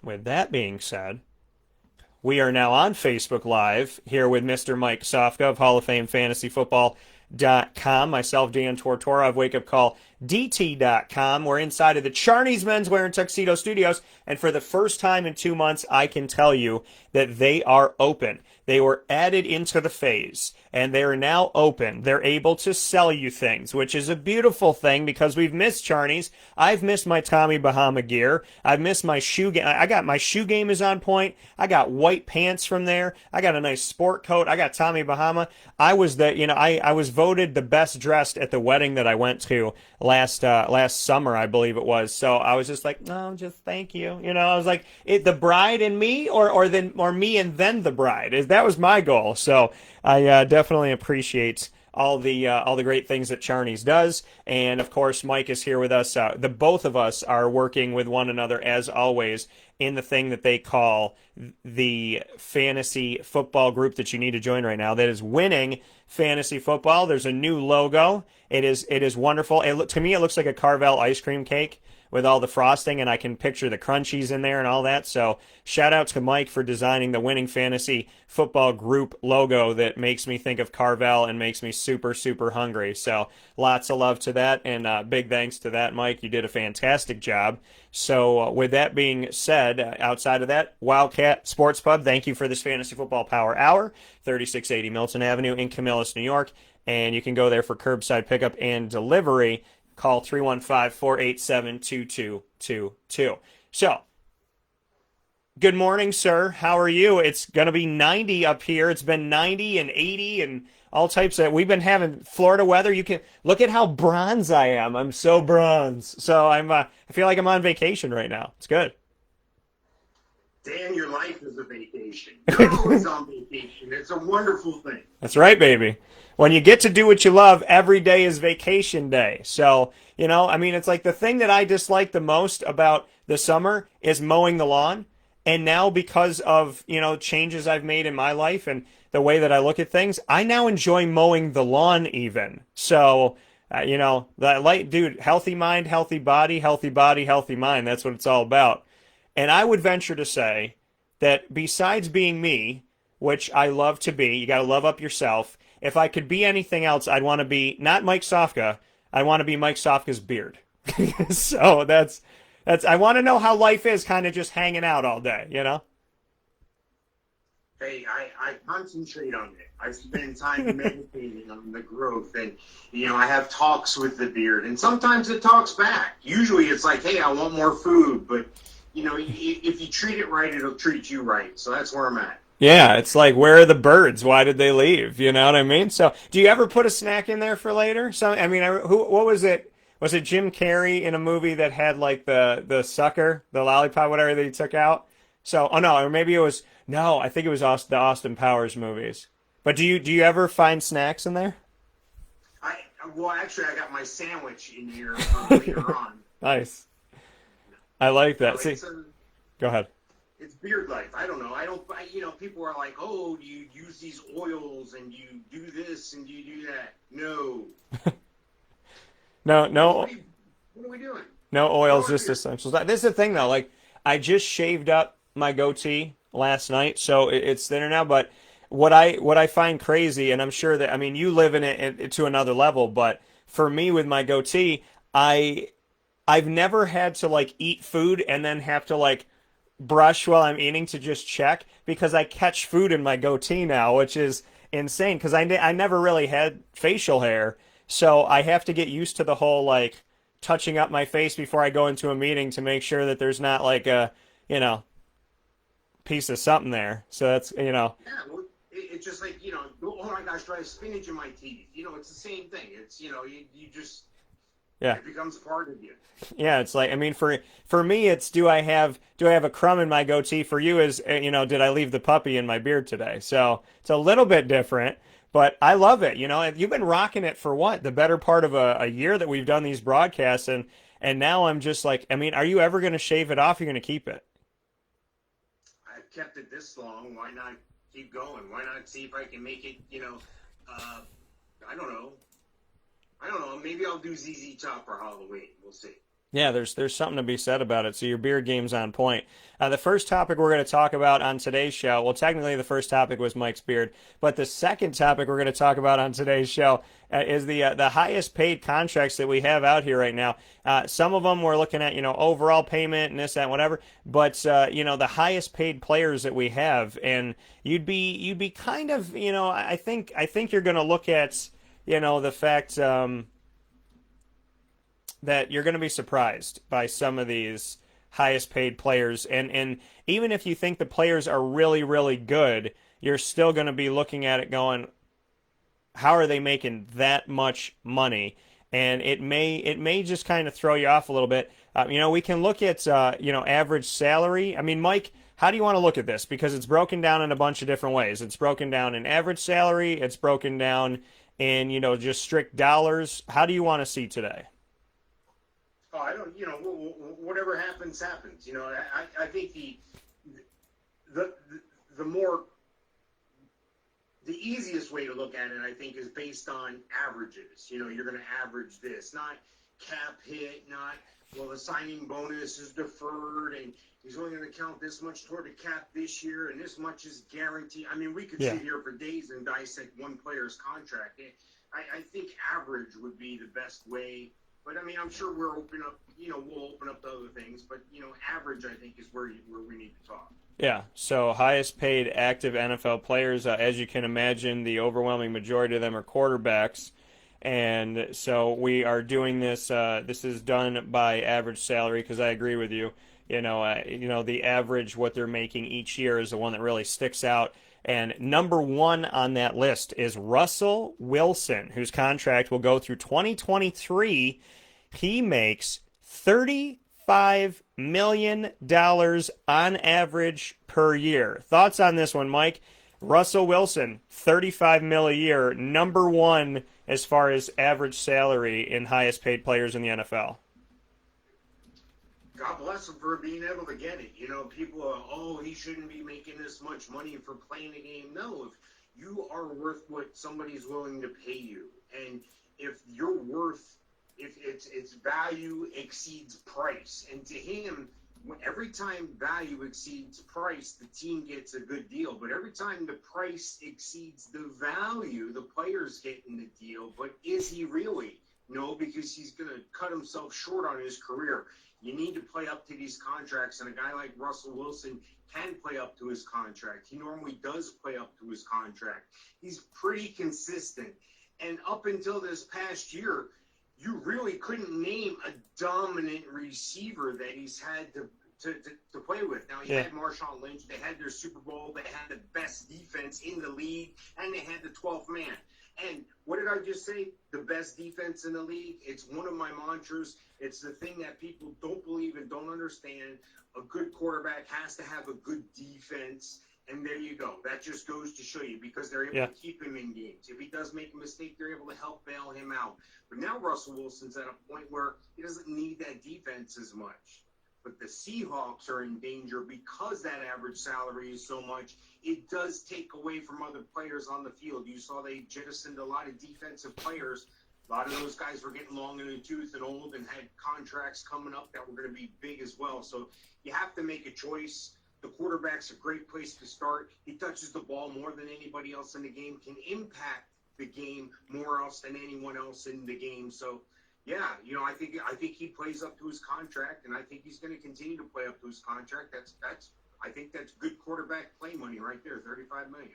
with that being said, we are now on Facebook Live here with Mr. Mike Sofka of Hall of Fame Fantasy Football.com. Myself, Dan Tortora of Wake Up Call DT.com. We're inside of the Charney's Menswear and Tuxedo Studios, and for the first time in 2 months, I can tell you that they are open. They were added into the phase, and they are now open. They're able to sell you things, which is a beautiful thing because we've missed Charney's. I've missed my Tommy Bahama gear. I've missed my shoe game. I got my shoe game is on point. I got white pants from there. I got a nice sport coat. I got Tommy Bahama. I was I was voted the best dressed at the wedding that I went to last summer, I believe it was. So I was just like, no, just thank you. I was like, the bride and me, or me and then the bride. That was my goal. So I definitely appreciate all the great things that Charney's does, and of course Mike is here with us. The both of us are working with one another as always in the thing that they call the fantasy football group that you need to join right now. That is Winning Fantasy Football. There's a new logo. It is wonderful. To me, it looks like a Carvel ice cream cake with all the frosting, and I can picture the crunchies in there and all that. So shout out to Mike for designing the Winning Fantasy Football Group logo that makes me think of Carvel and makes me super, super hungry. So lots of love to that, and big thanks to that, Mike. You did a fantastic job. So with that being said, outside of that, Wildcat Sports Pub, thank you for this Fantasy Football Power Hour, 3680 Milton Avenue in Camillus, New York. And you can go there for curbside pickup and delivery. Call 315-487-2222. So, good morning, sir. How are you? It's going to be 90 up here. It's been 90 and 80 and all types of... We've been having Florida weather. You can look at how bronze I am. I'm so bronze. So, I feel like I'm on vacation right now. It's good. Dan, your life is a vacation. You're always on vacation. It's a wonderful thing. That's right, baby. When you get to do what you love, every day is vacation day. So, it's like the thing that I dislike the most about the summer is mowing the lawn. And now because of, changes I've made in my life and the way that I look at things, I now enjoy mowing the lawn even. So, dude, healthy mind, healthy body, healthy mind. That's what it's all about. And I would venture to say that besides being me, which I love to be, you got to love up yourself. If I could be anything else, I'd want to be not Mike Sofka. I want to be Mike Sofka's beard. So that's. I want to know how life is, kind of just hanging out all day. Hey, I concentrate on it. I spend time meditating on the growth, and I have talks with the beard, and sometimes it talks back. Usually, it's like, hey, I want more food, but if you treat it right, it'll treat you right. So that's where I'm at. Yeah, it's like, where are the birds? Why did they leave? You know what I mean? So, do you ever put a snack in there for later? What was it? Was it Jim Carrey in a movie that had like the sucker, the lollipop, whatever that he took out? So, oh no, or maybe it was no. I think it was the Austin Powers movies. But do you ever find snacks in there? Actually, I got my sandwich in here later on. Nice. I like that. See, go ahead. It's beard life. I don't know. People are like, oh, do you use these oils and you do this and you do that? No. No. What are we doing? No oils, just essentials. This is the thing, though. Like, I just shaved up my goatee last night, so it's thinner now. But what I find crazy, and I'm sure that, you live in it to another level, but for me with my goatee, I've never had to, like, eat food and then have to, like, brush while I'm eating to just check, because I catch food in my goatee now, which is insane, because I never really had facial hair. So I have to get used to the whole, like, touching up my face before I go into a meeting to make sure that there's not, like, a, piece of something there. So that's, Yeah, well, it's just like, oh my gosh, do I have spinach in my teeth? It's the same thing. It's, you just, yeah, it becomes part of you. Yeah, it's like, for me, it's do I have a crumb in my goatee? For you is, did I leave the puppy in my beard today? So it's a little bit different. But I love it. You've been rocking it for what? The better part of a year that we've done these broadcasts. And now I'm just like, are you ever going to shave it off? Or are you going to keep it? I've kept it this long. Why not keep going? Why not see if I can make it, I don't know. Maybe I'll do ZZ Top for Halloween. We'll see. Yeah, there's something to be said about it. So your beard game's on point. The first topic we're going to talk about on today's show, well, technically the first topic was Mike's beard, but the second topic we're going to talk about on today's show is the highest paid contracts that we have out here right now. Some of them we're looking at, overall payment and this, that, whatever, but the highest paid players that we have, and you'd be kind of, I think you're going to look at, the fact. That you're going to be surprised by some of these highest paid players. And even if you think the players are really, really good, you're still going to be looking at it going, how are they making that much money? And it may just kind of throw you off a little bit. We can look at average salary. I mean, Mike, how do you want to look at this? Because it's broken down in a bunch of different ways. It's broken down in average salary. It's broken down in just strict dollars. How do you want to see today? Oh, I don't. Whatever happens, happens. I think the the more the easiest way to look at it, I think, is based on averages. You're going to average this, not cap hit, not, well, the signing bonus is deferred and he's only going to count this much toward the cap this year and this much is guaranteed. I mean, we could sit here for days and dissect one player's contract. I think average would be the best way. But I mean, I'm sure we'll open up to other things. But average, I think, is where we need to talk. Yeah, so highest paid active NFL players, as you can imagine, the overwhelming majority of them are quarterbacks. And so we are doing this. This is done by average salary because I agree with you. The average what they're making each year is the one that really sticks out. And number one on that list is Russell Wilson, whose contract will go through 2023. He makes $35 million on average per year. Thoughts on this one, Mike? Russell Wilson, $35 million a year, number one as far as average salary in highest paid players in the NFL. God bless him for being able to get it. People are, he shouldn't be making this much money for playing a game. No, if you are worth what somebody's willing to pay you, and if you're worth, if its value exceeds price, and to him, every time value exceeds price, the team gets a good deal. But every time the price exceeds the value, the player's getting the deal. But is he really? No, because he's going to cut himself short on his career. You need to play up to these contracts, and a guy like Russell Wilson can play up to his contract. He normally does play up to his contract. He's pretty consistent. And up until this past year, you really couldn't name a dominant receiver that he's had to play with. Now, he had Marshawn Lynch. They had their Super Bowl. They had the best defense in the league, and they had the 12th man. And what did I just say? The best defense in the league? It's one of my mantras. It's the thing that people don't believe and don't understand. A good quarterback has to have a good defense. And there you go. That just goes to show you, because they're able to keep him in games. If he does make a mistake, they're able to help bail him out. But now Russell Wilson's at a point where he doesn't need that defense as much. But the Seahawks are in danger because that average salary is so much. It does take away from other players on the field. You saw they jettisoned a lot of defensive players. A lot of those guys were getting long in the tooth and old and had contracts coming up that were going to be big as well. So you have to make a choice. The quarterback's a great place to start. He touches the ball more than anybody else in the game, can impact the game more else than anyone else in the game. So, yeah, I think he plays up to his contract, and I think he's going to continue to play up to his contract. I think that's good quarterback play money right there, $35 million.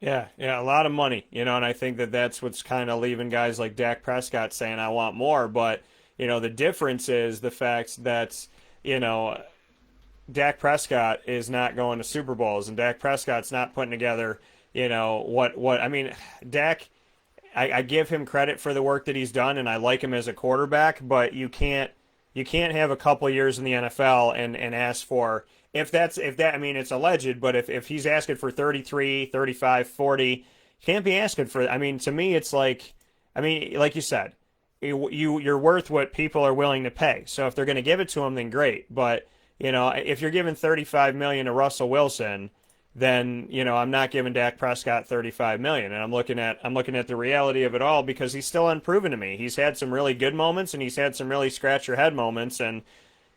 Yeah, a lot of money, and I think that's what's kind of leaving guys like Dak Prescott saying, I want more. But, the difference is the fact that, Dak Prescott is not going to Super Bowls, and Dak Prescott's not putting together, Dak, I give him credit for the work that he's done, and I like him as a quarterback, but you can't have a couple of years in the NFL and ask for, it's alleged, but if he's asking for 33, 35, 40, can't be asking for, to me, it's like you said, you're worth what people are willing to pay. So if they're going to give it to him, then great. But, if you're giving $35 million to Russell Wilson, then I'm not giving Dak Prescott 35 million. And I'm looking at the reality of it all because he's still unproven to me. He's had some really good moments and he's had some really scratch your head moments, and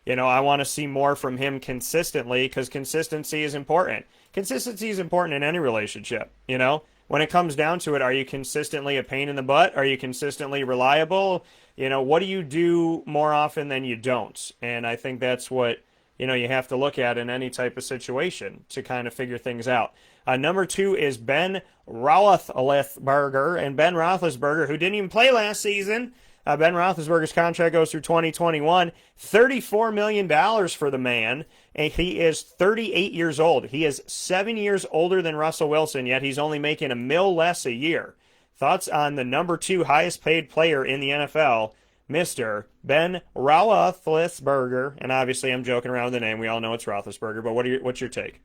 I want to see more from him consistently because consistency is important. Consistency is important in any relationship. When it comes down to it, are you consistently a pain in the butt? Are you consistently reliable? What do you do more often than you don't? And I think that's what, you have to look at in any type of situation to kind of figure things out. Number 2 is Ben Roethlisberger. And Ben Roethlisberger, who didn't even play last season, Ben Roethlisberger's contract goes through 2021. $34 million for the man. And he is 38 years old. He is 7 years older than Russell Wilson, yet he's only making $1 million less a year. Thoughts on the number 2 highest paid player in the NFL, Mr. Ben Roethlisberger? And obviously I'm joking around with the name. We all know it's Roethlisberger, but what's your take?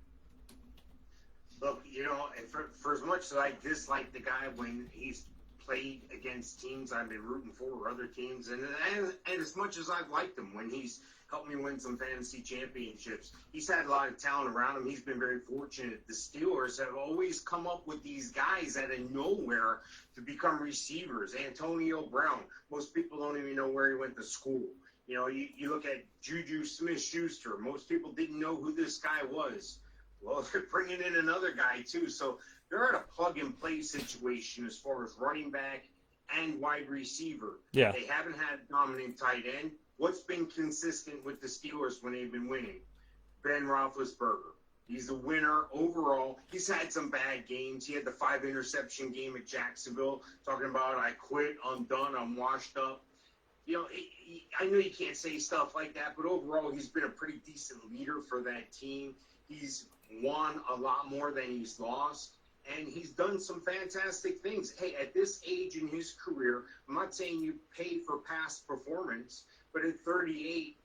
Look, for as much as I dislike the guy when he's played against teams I've been rooting for or other teams, and as much as I've liked him when he's helped me win some fantasy championships, he's had a lot of talent around him. He's been very fortunate. The Steelers have always come up with these guys out of nowhere to become receivers. Antonio Brown, most people don't even know where he went to school. You look at Juju Smith-Schuster. Most people didn't know who this guy was. Well, they're bringing in another guy too. So they're at a plug-and-play situation as far as running back and wide receiver. Yeah. They haven't had a dominant tight end. What's been consistent with the Steelers when they've been winning? Ben Roethlisberger. He's the winner overall. He's had some bad games. He had the 5-interception game at Jacksonville, talking about, I quit, I'm done, I'm washed up. I know you can't say stuff like that, but overall he's been a pretty decent leader for that team. He's won a lot more than he's lost. And he's done some fantastic things. Hey, at this age in his career, I'm not saying you pay for past performance, but at 38,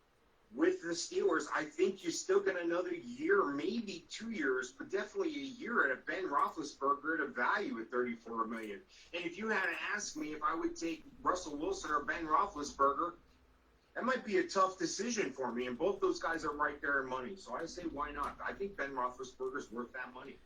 with the Steelers, I think you still get another year, maybe 2 years, but definitely a year at a Ben Roethlisberger at a value at $34 million. And if you had to ask me if I would take Russell Wilson or Ben Roethlisberger, that might be a tough decision for me. And both those guys are right there in money. So I say, why not? I think Ben Roethlisberger's worth that money.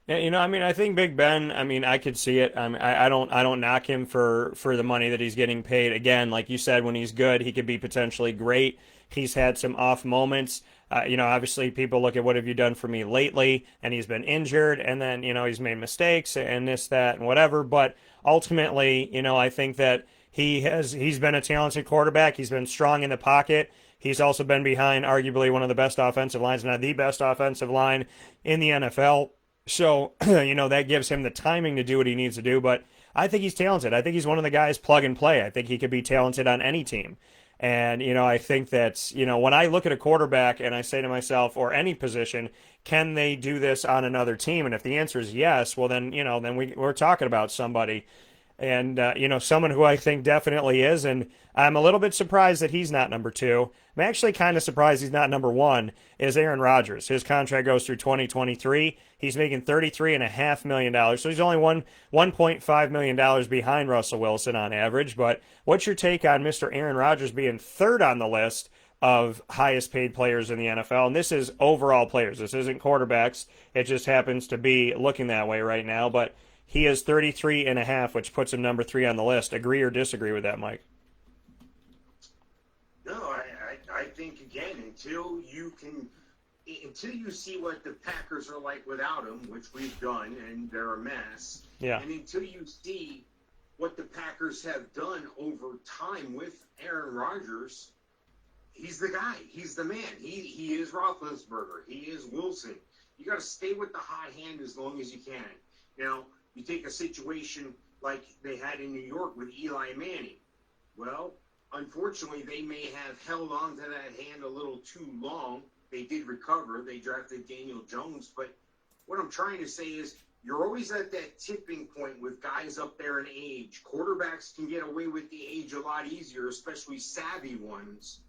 Yeah, I think Big Ben, I could see it. I don't knock him for the money that he's getting paid. Again, like you said, when he's good, he could be potentially great. He's had some off moments. Obviously people look at what have you done for me lately, and he's been injured, and then, he's made mistakes and this, that, and whatever. But ultimately, I think that he's been a talented quarterback. He's been strong in the pocket. He's also been behind arguably one of the best offensive lines, not the best offensive line in the NFL. So, that gives him the timing to do what he needs to do. But I think he's talented. I think he's one of the guys plug and play. I think he could be talented on any team. And, I think that, when I look at a quarterback and I say to myself, or any position, can they do this on another team? And if the answer is yes, well, then, we're talking about somebody. And, someone who I think definitely is. And I'm a little bit surprised that he's not number 2. I'm actually kind of surprised he's not number 1, is Aaron Rodgers. His contract goes through 2023. He's making $33.5 million. So he's only $1.5 million behind Russell Wilson on average. But what's your take on Mr. Aaron Rodgers being 3rd on the list of highest paid players in the NFL? And this is overall players. This isn't quarterbacks. It just happens to be looking that way right now. But he is 33.5, which puts him number 3 on the list. Agree or disagree with that, Mike? No, I think, again, until you see what the Packers are like without him, which we've done, and they're a mess. Yeah. And until you see what the Packers have done over time with Aaron Rodgers, he's the guy. He's the man. He is Roethlisberger. He is Wilson. You got to stay with the hot hand as long as you can. You take a situation like they had in New York with Eli Manning. Well, unfortunately, they may have held on to that hand a little too long. They did recover. They drafted Daniel Jones. But what I'm trying to say is you're always at that tipping point with guys up there in age. Quarterbacks can get away with the age a lot easier, especially savvy ones.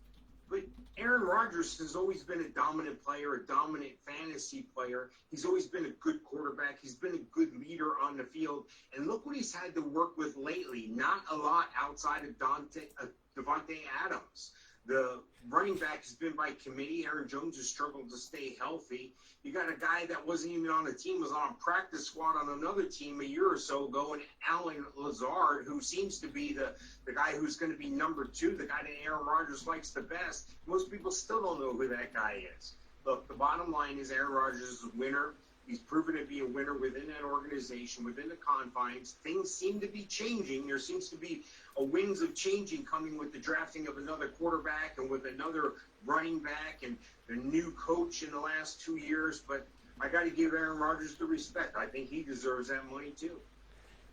But Aaron Rodgers has always been a dominant player, a dominant fantasy player. He's always been a good quarterback. He's been a good leader on the field. And look what he's had to work with lately. Not a lot outside of Davante Adams. The running back has been by committee. Aaron Jones has struggled to stay healthy. You got a guy that wasn't even on the team, was on a practice squad on another team a year or so ago, and Alan Lazard, who seems to be the guy who's going to be number 2, the guy that Aaron Rodgers likes the best. Most people still don't know who that guy is. Look, the bottom line is Aaron Rodgers is a winner. He's proven to be a winner within that organization, within the confines. Things seem to be changing. There seems to be a winds of changing coming with the drafting of another quarterback and with another running back and the new coach in the last 2 years. But I got to give Aaron Rodgers the respect. I think he deserves that money too.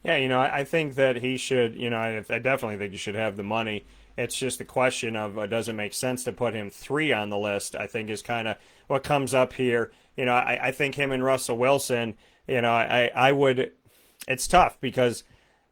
Yeah, I think that he should, I definitely think he should have the money. It's just the question of does it make sense to put him 3 on the list, I think is kind of what comes up here. I think him and Russell Wilson, I would, it's tough because,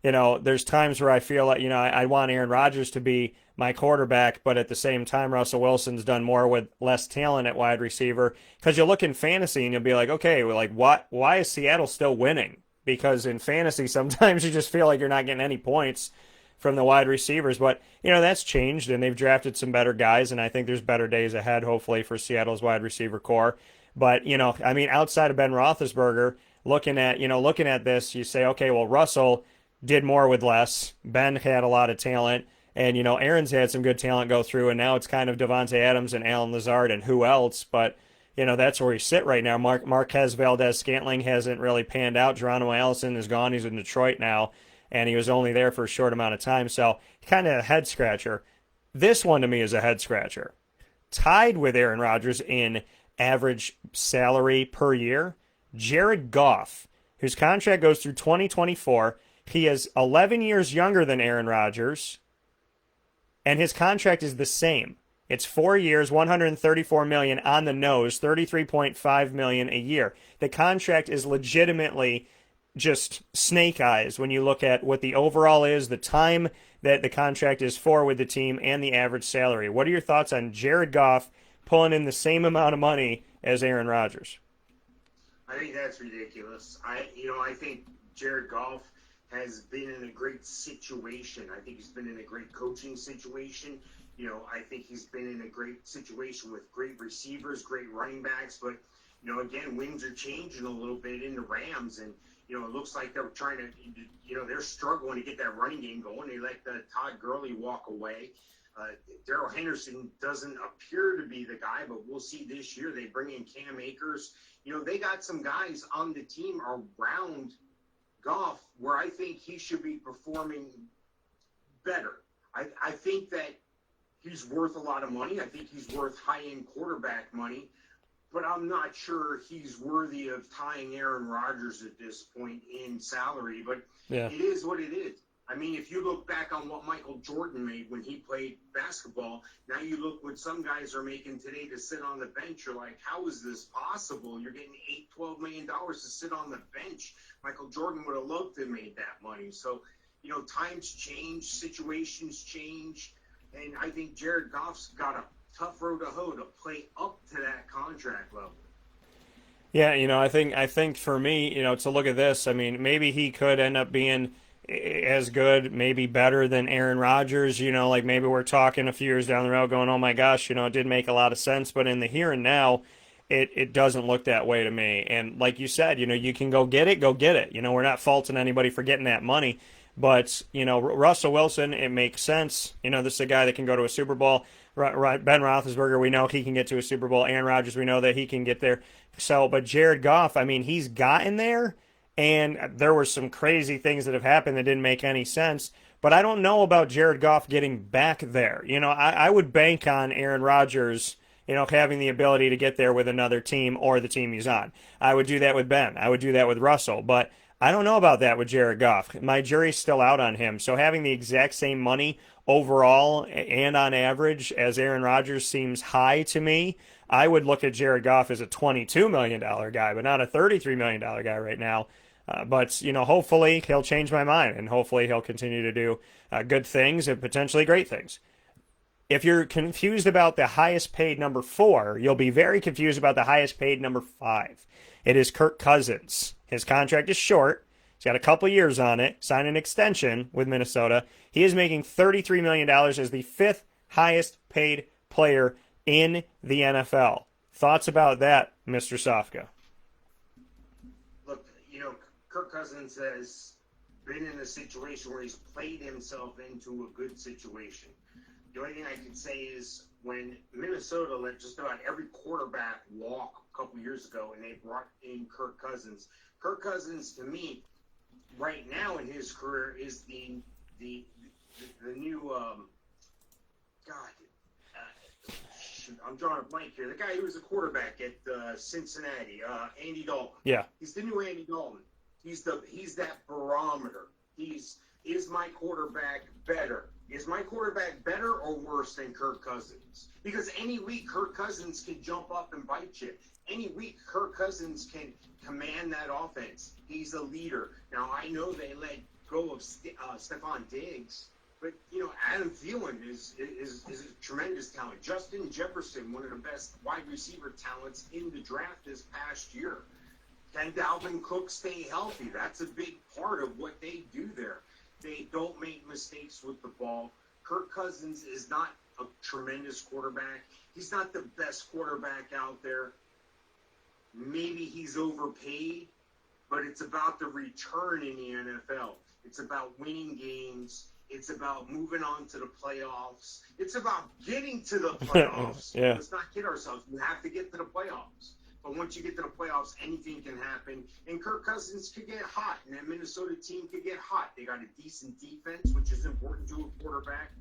there's times where I feel like, I want Aaron Rodgers to be my quarterback, but at the same time, Russell Wilson's done more with less talent at wide receiver. Because you look in fantasy and you'll be like, okay, well, like why is Seattle still winning? Because in fantasy, sometimes you just feel like you're not getting any points from the wide receivers. But, that's changed, and they've drafted some better guys, and I think there's better days ahead, hopefully, for Seattle's wide receiver core. But, outside of Ben Roethlisberger, looking at this, you say, okay, well, Russell did more with less. Ben had a lot of talent, and, Aaron's had some good talent go through, and now it's kind of Devontae Adams and Alan Lazard and who else, but that's where we sit right now. Marquez Valdez-Scantling hasn't really panned out. Geronimo Allison is gone. He's in Detroit now, and he was only there for a short amount of time. So kind of a head-scratcher. This one to me is a head-scratcher. Tied with Aaron Rodgers in average salary per year, Jared Goff, whose contract goes through 2024. He is 11 years younger than Aaron Rodgers, and his contract is the same. It's 4 years, $134 million on the nose, $33.5 million a year. The contract is legitimately just snake eyes when you look at what the overall is, the time that the contract is for with the team, and the average salary. What are your thoughts on Jared Goff pulling in the same amount of money as Aaron Rodgers? I think that's ridiculous. I think Jared Goff has been in a great situation. I think he's been in a great coaching situation. I think he's been in a great situation with great receivers, great running backs. But, again, winds are changing a little bit in the Rams. And, it looks like they're trying to, they're struggling to get that running game going. They let Todd Gurley walk away. Darrell Henderson doesn't appear to be the guy, but we'll see this year. They bring in Cam Akers. They got some guys on the team around Goff where I think he should be performing better. I think that he's worth a lot of money. I think he's worth high-end quarterback money, but I'm not sure he's worthy of tying Aaron Rodgers at this point in salary. But yeah, It is what it is. I mean, if you look back on what Michael Jordan made when he played basketball, now you look what some guys are making today to sit on the bench. You're like, how is this possible? You're getting $12 million to sit on the bench. Michael Jordan would have loved to have made that money. So, times change, situations change. And I think Jared Goff's got a tough road to hoe to play up to that contract level. Yeah, I think for me, to look at this, I mean, maybe he could end up being as good, maybe better than Aaron Rodgers. Like maybe we're talking a few years down the road going, oh my gosh, it did make a lot of sense. But in the here and now, it doesn't look that way to me. And like you said, you can go get it, go get it. We're not faulting anybody for getting that money. But, Russell Wilson, it makes sense. This is a guy that can go to a Super Bowl. Ben Roethlisberger, we know he can get to a Super Bowl. Aaron Rodgers, we know that he can get there. But Jared Goff, I mean, he's gotten there, and there were some crazy things that have happened that didn't make any sense. But I don't know about Jared Goff getting back there. I would bank on Aaron Rodgers, having the ability to get there with another team or the team he's on. I would do that with Ben. I would do that with Russell. But I don't know about that with Jared Goff. My jury's still out on him. So having the exact same money overall and on average as Aaron Rodgers seems high to me. I would look at Jared Goff as a $22 million guy, but not a $33 million guy right now. But hopefully he'll change my mind, and hopefully he'll continue to do good things and potentially great things. If you're confused about the highest paid number 4, you'll be very confused about the highest paid number 5. It is Kirk Cousins. His contract is short. He's got a couple years on it. Signed an extension with Minnesota. He is making $33 million as the 5th highest paid player in the NFL. Thoughts about that, Mr. Sofka? Look, Kirk Cousins has been in a situation where he's played himself into a good situation. The only thing I can say is when Minnesota let just about every quarterback walk a couple years ago and they brought in Kirk Cousins. Kirk Cousins, to me, right now in his career is the new I'm drawing a blank here. The guy who was a quarterback at Cincinnati, Andy Dalton. Yeah. He's the new Andy Dalton. He's that barometer. Is my quarterback better? Is my quarterback better or worse than Kirk Cousins? Because any week Kirk Cousins can jump up and bite you. Any week Kirk Cousins can command that offense. He's a leader. Now I know they let go of Stephon Diggs. But, Adam Thielen is a tremendous talent. Justin Jefferson, one of the best wide receiver talents in the draft this past year. Can Dalvin Cook stay healthy? That's a big part of what they do there. They don't make mistakes with the ball. Kirk Cousins is not a tremendous quarterback. He's not the best quarterback out there. Maybe he's overpaid, but it's about the return in the NFL. It's about winning games. It's about moving on to the playoffs. It's about getting to the playoffs. Yeah. Let's not kid ourselves. You have to get to the playoffs. But once you get to the playoffs, anything can happen. And Kirk Cousins could get hot, and that Minnesota team could get hot. They got a decent defense, which is important to a quarterback.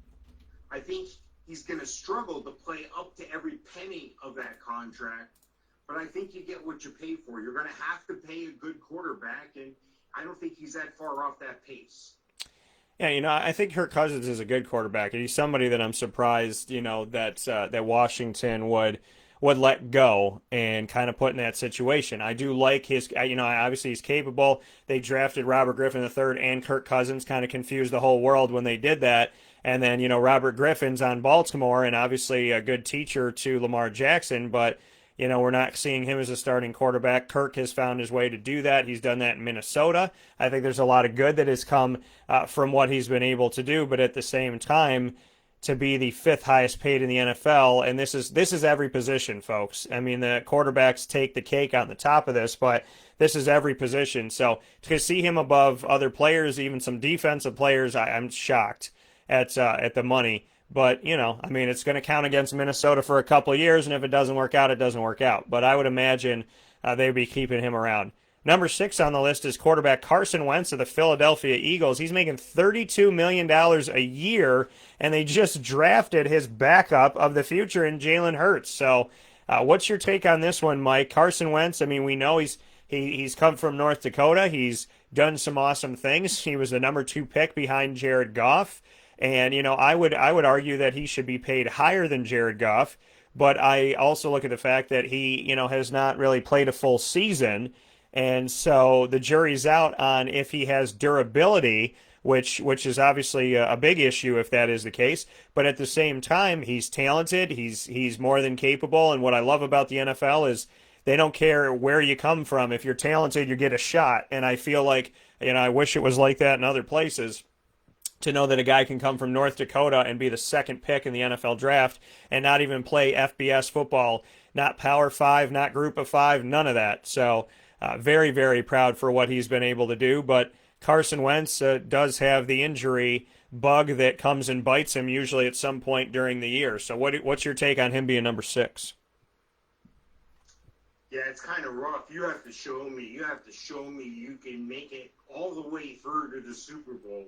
I think he's going to struggle to play up to every penny of that contract. But I think you get what you pay for. You're going to have to pay a good quarterback, and I don't think he's that far off that pace. Yeah, I think Kirk Cousins is a good quarterback, and he's somebody that I'm surprised, that Washington would let go and kind of put in that situation. I do like his, obviously he's capable. They drafted Robert Griffin III and Kirk Cousins, kind of confused the whole world when they did that. And then, Robert Griffin's on Baltimore and obviously a good teacher to Lamar Jackson, but we're not seeing him as a starting quarterback. Kirk has found his way to do that. He's done that in Minnesota. I think there's a lot of good that has come from what he's been able to do, but at the same time, to be the fifth highest paid in the NFL, and this is every position, folks. I mean, the quarterbacks take the cake on the top of this, but this is every position. So to see him above other players, even some defensive players, I'm shocked at the money. But, it's going to count against Minnesota for a couple of years, and if it doesn't work out, it doesn't work out. But I would imagine they'd be keeping him around. Number 6 on the list is quarterback Carson Wentz of the Philadelphia Eagles. He's making $32 million a year, and they just drafted his backup of the future in Jalen Hurts. So what's your take on this one, Mike? Carson Wentz, I mean, we know he's come from North Dakota. He's done some awesome things. He was the number 2 pick behind Jared Goff. And, I would argue that he should be paid higher than Jared Goff. But I also look at the fact that he, has not really played a full season. And so the jury's out on if he has durability, which is obviously a big issue if that is the case. But at the same time, he's talented. He's more than capable. And what I love about the NFL is they don't care where you come from. If you're talented, you get a shot. And I feel like, I wish it was like that in other places, to know that a guy can come from North Dakota and be the second pick in the NFL draft and not even play FBS football, not Power 5, not Group of 5, none of that. So very, very proud for what he's been able to do. But Carson Wentz does have the injury bug that comes and bites him usually at some point during the year. So what's your take on him being number 6? Yeah, it's kind of rough. You have to show me you can make it all the way through to the Super Bowl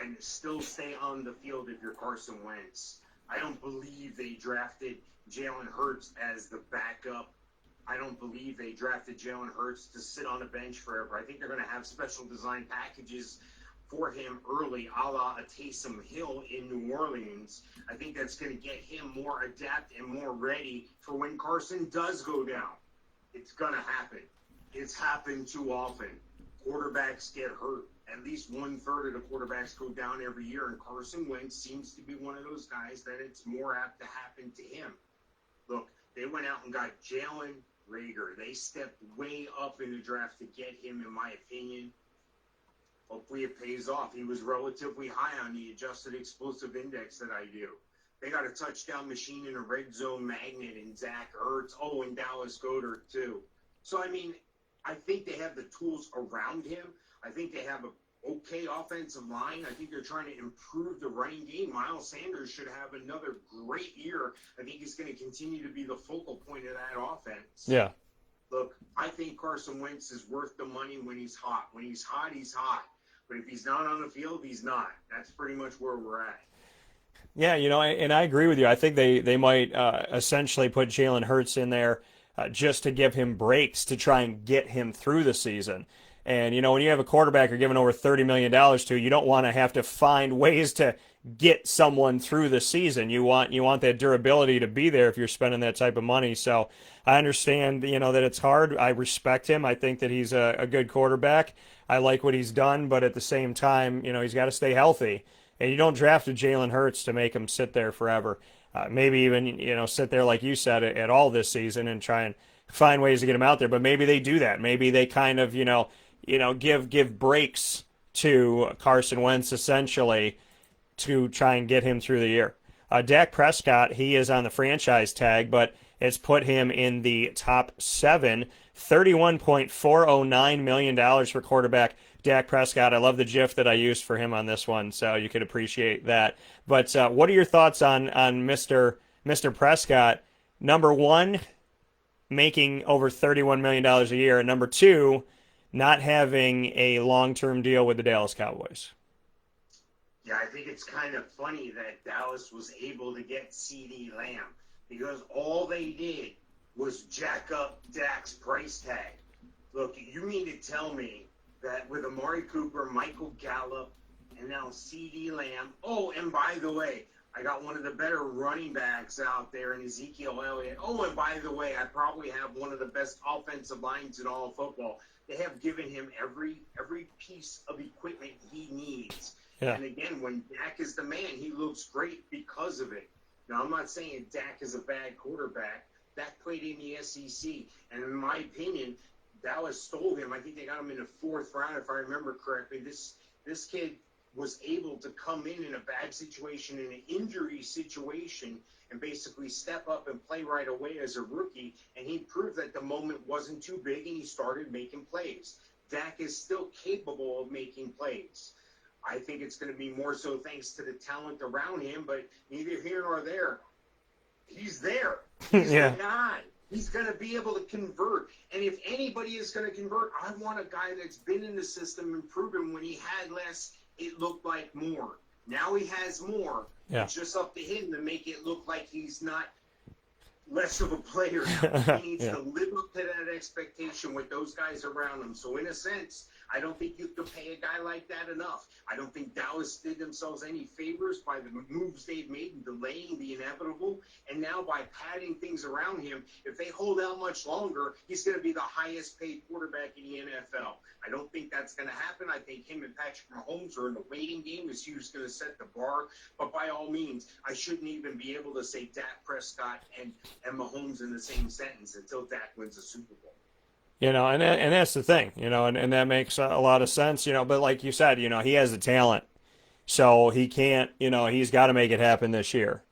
and still stay on the field if you're Carson Wentz. I don't believe they drafted Jalen Hurts as the backup. I don't believe they drafted Jalen Hurts to sit on a bench forever. I think they're going to have special design packages for him early, a la a Taysom Hill in New Orleans. I think that's going to get him more adept and more ready for when Carson does go down. It's going to happen. It's happened too often. Quarterbacks get hurt. At least 1/3 of the quarterbacks go down every year, and Carson Wentz seems to be one of those guys that it's more apt to happen to him. Look, they went out and got Jalen Reagor. They stepped way up in the draft to get him, in my opinion. Hopefully it pays off. He was relatively high on the adjusted explosive index that I do. They got a touchdown machine and a red zone magnet in Zach Ertz. Oh, and Dallas Goedert too. So I mean, I think they have the tools around him. I think they have a okay offensive line. I think they're trying to improve the running game. Miles Sanders should have another great year. I think he's going to continue to be the focal point of that offense. Yeah. Look, I think Carson Wentz is worth the money when he's hot. When he's hot, he's hot. But if he's not on the field, he's not. That's pretty much where we're at. Yeah, and I agree with you. I think they might essentially put Jalen Hurts in there just to give him breaks to try and get him through the season. And, when you have a quarterback you're giving over $30 million to, you don't want to have to find ways to get someone through the season. You want that durability to be there if you're spending that type of money. So I understand, that it's hard. I respect him. I think that he's a good quarterback. I like what he's done, but at the same time, he's got to stay healthy. And you don't draft a Jalen Hurts to make him sit there forever. Maybe even, sit there, like you said, at all this season and try and find ways to get him out there. But maybe they do that. Maybe they kind of, give breaks to Carson Wentz essentially to try and get him through the year. Dak Prescott, he is on the franchise tag, but it's put him in the top 7, $31.409 million for quarterback Dak Prescott. I love the GIF that I used for him on this one, so you could appreciate that. But what are your thoughts on Mr. Prescott? Number one, making over $31 million a year, and number two, not having a long-term deal with the Dallas Cowboys. Yeah, I think it's kind of funny that Dallas was able to get CeeDee Lamb because all they did was jack up Dak's price tag. Look, you mean to tell me that with Amari Cooper, Michael Gallup, and now CeeDee Lamb, oh, and by the way, I got one of the better running backs out there in Ezekiel Elliott. Oh, and by the way, I probably have one of the best offensive lines in all of football. They have given him every piece of equipment he needs. Yeah. And again, when Dak is the man, he looks great because of it. Now, I'm not saying Dak is a bad quarterback. Dak played in the SEC, and in my opinion, Dallas stole him. I think they got him in the 4th round, if I remember correctly. This kid was able to come in a bad situation, in an injury situation, and basically step up and play right away as a rookie. And he proved that the moment wasn't too big, and he started making plays. Dak is still capable of making plays. I think it's going to be more so thanks to the talent around him, but neither here nor there. He's there. He's the guy. He's going to be able to convert. And if anybody is going to convert, I want a guy that's been in the system and proven when he had less, it looked like more. Now he has more. Yeah. It's just up to him to make it look like he's not less of a player. He needs to live up to that expectation with those guys around him. So in a sense, I don't think you can pay a guy like that enough. I don't think Dallas did themselves any favors by the moves they've made in delaying the inevitable. And now by padding things around him, if they hold out much longer, he's going to be the highest paid quarterback in the NFL. I don't think that's going to happen. I think him and Patrick Mahomes are in the waiting game as who's going to set the bar. But by all means, I shouldn't even be able to say Dak Prescott and Mahomes in the same sentence until Dak wins a Super Bowl. And that's the thing, and that makes a lot of sense, but like you said, he has the talent, so he can't, he's got to make it happen this year.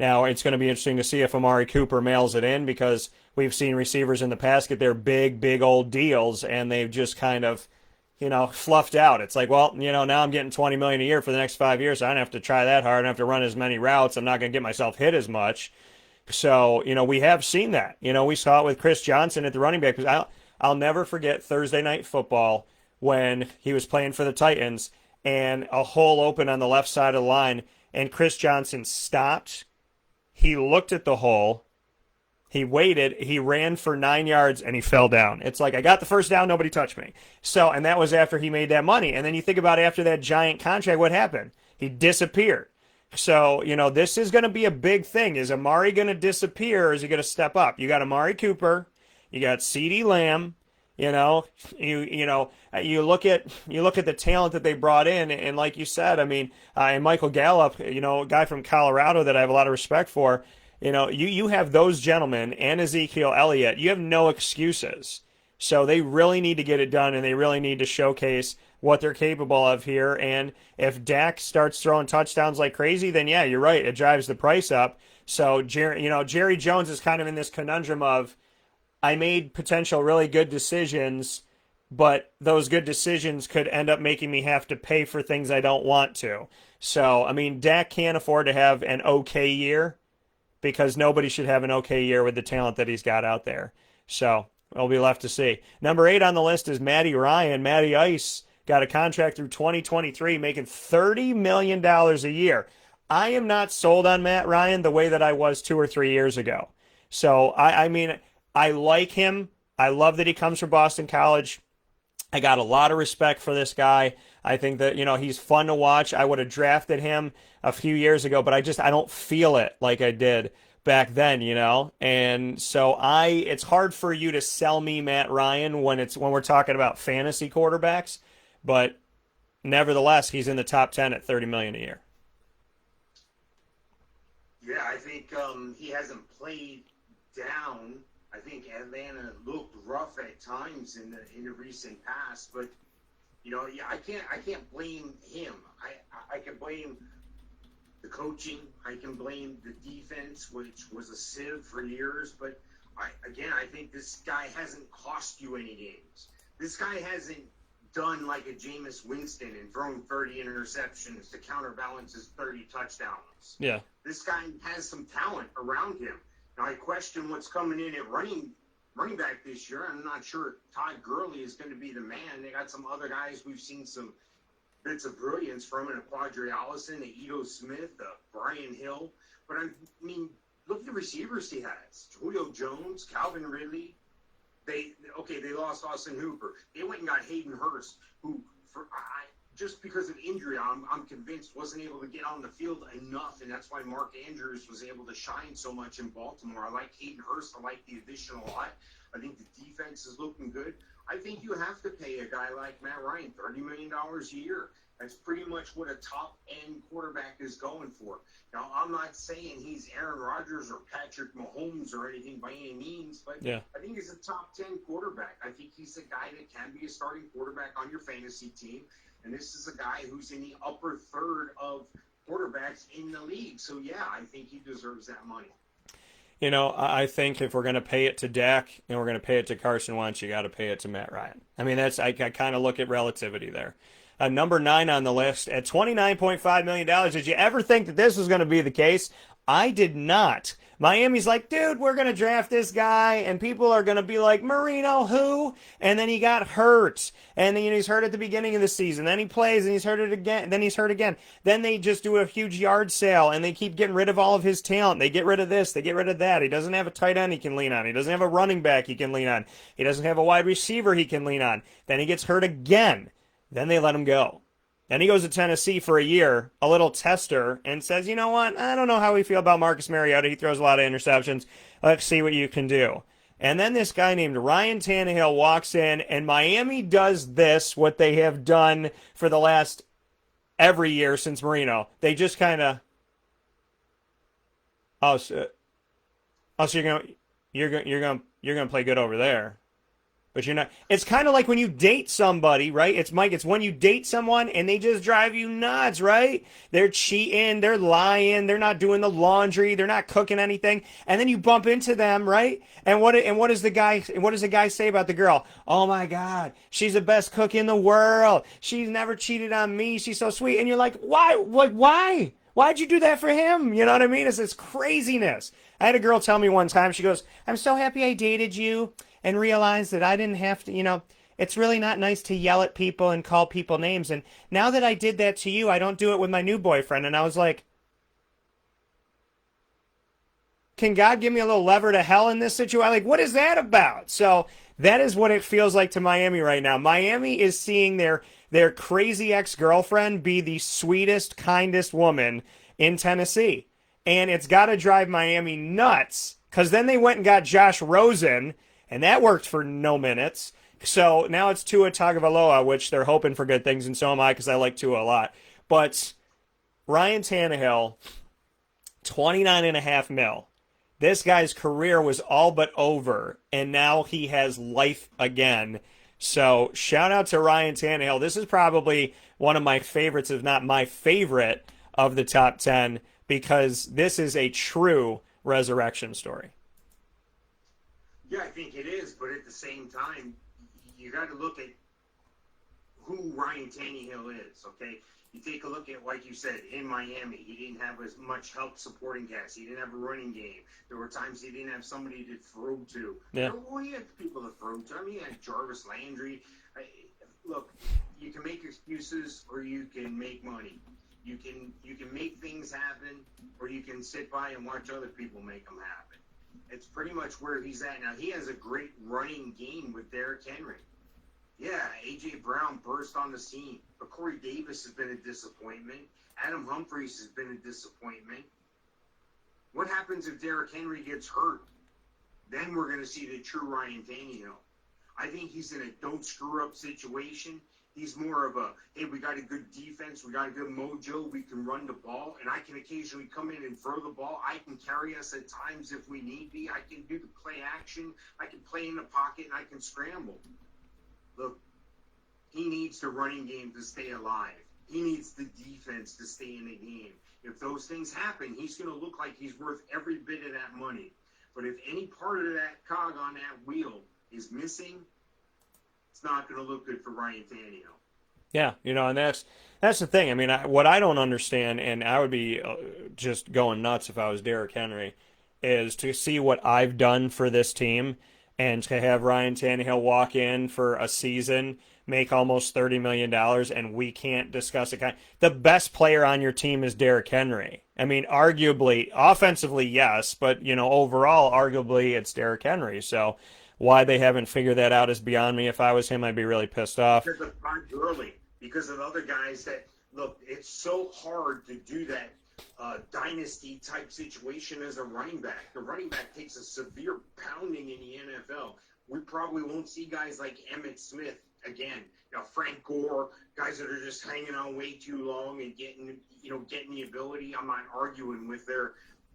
Now, it's going to be interesting to see if Amari Cooper mails it in because we've seen receivers in the past get their big old deals, and they've just kind of, fluffed out. It's like, well, now I'm getting $20 million a year for the next 5 years, so I don't have to try that hard. I don't have to run as many routes. I'm not going to get myself hit as much. So, we have seen that. We saw it with Chris Johnson at the running back. I'll never forget Thursday Night Football when he was playing for the Titans and a hole opened on the left side of the line and Chris Johnson stopped. He looked at the hole. He waited. He ran for 9 yards and he fell down. It's like, I got the first down. Nobody touched me. So, and that was after he made that money. And then you think about after that giant contract, what happened? He disappeared. So, this is going to be a big thing. Is Amari going to disappear or is he going to step up? You got Amari Cooper. You got CeeDee Lamb, you look at the talent that they brought in, and like you said, I mean, and Michael Gallup, a guy from Colorado that I have a lot of respect for, you have those gentlemen and Ezekiel Elliott, you have no excuses. So they really need to get it done, and they really need to showcase what they're capable of here. And if Dak starts throwing touchdowns like crazy, then yeah, you're right. It drives the price up. So, Jerry Jones is kind of in this conundrum of, I made potential really good decisions, but those good decisions could end up making me have to pay for things I don't want to. So, I mean, Dak can't afford to have an okay year because nobody should have an okay year with the talent that he's got out there. So, we'll be left to see. Number 8 on the list is Matty Ryan. Matty Ice got a contract through 2023, making $30 million a year. I am not sold on Matt Ryan the way that I was 2 or 3 years ago. So, I mean, I like him. I love that he comes from Boston College. I got a lot of respect for this guy. I think that, he's fun to watch. I would have drafted him a few years ago, but I don't feel it like I did back then, And so it's hard for you to sell me Matt Ryan when we're talking about fantasy quarterbacks, but nevertheless, he's in the top 10 at $30 million a year. Yeah, I think he hasn't played down. I think Atlanta looked rough at times in the recent past, but I can't blame him. I can blame the coaching. I can blame the defense, which was a sieve for years. But I think this guy hasn't cost you any games. This guy hasn't done like a Jameis Winston and thrown 30 interceptions to counterbalance his 30 touchdowns. Yeah. This guy has some talent around him. Now, I question what's coming in at running back this year. I'm not sure Todd Gurley is going to be the man. They got some other guys we've seen some bits of brilliance from, and a Quadri Allison, a Ito Smith, a Brian Hill. But I mean, look at the receivers he has. Julio Jones, Calvin Ridley. They lost Austin Hooper. They went and got Hayden Hurst, who just because of injury, I'm convinced wasn't able to get on the field enough, and that's why Mark Andrews was able to shine so much in Baltimore. I like Hayden Hurst. I like the addition a lot. I think the defense is looking good. I think you have to pay a guy like Matt Ryan $30 million a year. That's pretty much what a top-end quarterback is going for. Now, I'm not saying he's Aaron Rodgers or Patrick Mahomes or anything by any means, but yeah. I think he's a top-10 quarterback. I think he's a guy that can be a starting quarterback on your fantasy team, and this is a guy who's in the upper third of quarterbacks in the league. So, yeah, I think he deserves that money. I think if we're going to pay it to Dak and we're going to pay it to Carson Wentz, you got to pay it to Matt Ryan. I mean, I kind of look at relativity there. Number 9 on the list at $29.5 million. Did you ever think that this was going to be the case? I did not. Miami's like, dude, we're going to draft this guy, and people are going to be like, Marino, who? And then he got hurt. And then he's hurt at the beginning of the season. Then he plays, and he's hurt it again. Then he's hurt again. Then they just do a huge yard sale, and they keep getting rid of all of his talent. They get rid of this. They get rid of that. He doesn't have a tight end he can lean on. He doesn't have a running back he can lean on. He doesn't have a wide receiver he can lean on. Then he gets hurt again. Then they let him go. Then he goes to Tennessee for a year, a little tester, and says, you know what? I don't know how we feel about Marcus Mariota. He throws a lot of interceptions. Let's see what you can do. And then this guy named Ryan Tannehill walks in, and Miami does this, what they have done for the last every year since Marino. They just kind of, so you're gonna play good over there. But you're not. It's kind of like when you date somebody, right? It's Mike. It's when you date someone and they just drive you nuts, right? They're cheating, they're lying, they're not doing the laundry, they're not cooking anything, and then you bump into them, right? And what does the guy say about the girl? Oh my God, she's the best cook in the world. She's never cheated on me. She's so sweet. And you're like, why? Like, why? Why'd you do that for him? You know what I mean? It's this craziness. I had a girl tell me one time. She goes, "I'm so happy I dated you." And realize that I didn't have to, it's really not nice to yell at people and call people names. And now that I did that to you, I don't do it with my new boyfriend. And I was like, can God give me a little lever to hell in this situation? Like, what is that about? So that is what it feels like to Miami right now. Miami is seeing their crazy ex-girlfriend be the sweetest, kindest woman in Tennessee. And it's got to drive Miami nuts, because then they went and got Josh Rosen, and that worked for no minutes. So now it's Tua Tagovailoa, which they're hoping for good things, and so am I, because I like Tua a lot. But Ryan Tannehill, $29.5 million. This guy's career was all but over, and now he has life again. So shout out to Ryan Tannehill. This is probably one of my favorites, if not my favorite, of the top 10 because this is a true resurrection story. Yeah, I think it is, but at the same time, you got to look at who Ryan Tannehill is. Okay, you take a look at, like you said, in Miami, he didn't have as much help supporting cast. He didn't have a running game. There were times he didn't have somebody to throw to. Yeah. Well, he had people to throw to. I mean, he had Jarvis Landry. Look, you can make excuses or you can make money. You can make things happen, or you can sit by and watch other people make them happen. It's pretty much where he's at now. He has a great running game with Derrick Henry. Yeah, A.J. Brown burst on the scene, but Corey Davis has been a disappointment. Adam Humphries has been a disappointment. What happens if Derrick Henry gets hurt? Then we're going to see the true Ryan Tannehill. I think he's in a don't screw up situation. He's more of a, hey, we got a good defense, we got a good mojo, we can run the ball, and I can occasionally come in and throw the ball. I can carry us at times if we need be. I can do the play action. I can play in the pocket, and I can scramble. Look, he needs the running game to stay alive. He needs the defense to stay in the game. If those things happen, he's going to look like he's worth every bit of that money. But if any part of that cog on that wheel is missing, it's not going to look good for Ryan Tannehill. Yeah, and that's the thing. I mean, what I don't understand, and I would be just going nuts if I was Derrick Henry, is to see what I've done for this team and to have Ryan Tannehill walk in for a season, make almost $30 million, and we can't discuss it. The best player on your team is Derrick Henry. I mean, arguably, offensively, yes, but, overall, arguably, it's Derrick Henry. So why they haven't figured that out is beyond me. If I was him, I'd be really pissed off. Because of Todd Gurley, because of other guys that, look, it's so hard to do that dynasty type situation as a running back. The running back takes a severe pounding in the NFL. We probably won't see guys like Emmitt Smith again. Frank Gore, guys that are just hanging on way too long and getting the ability. I'm not arguing with their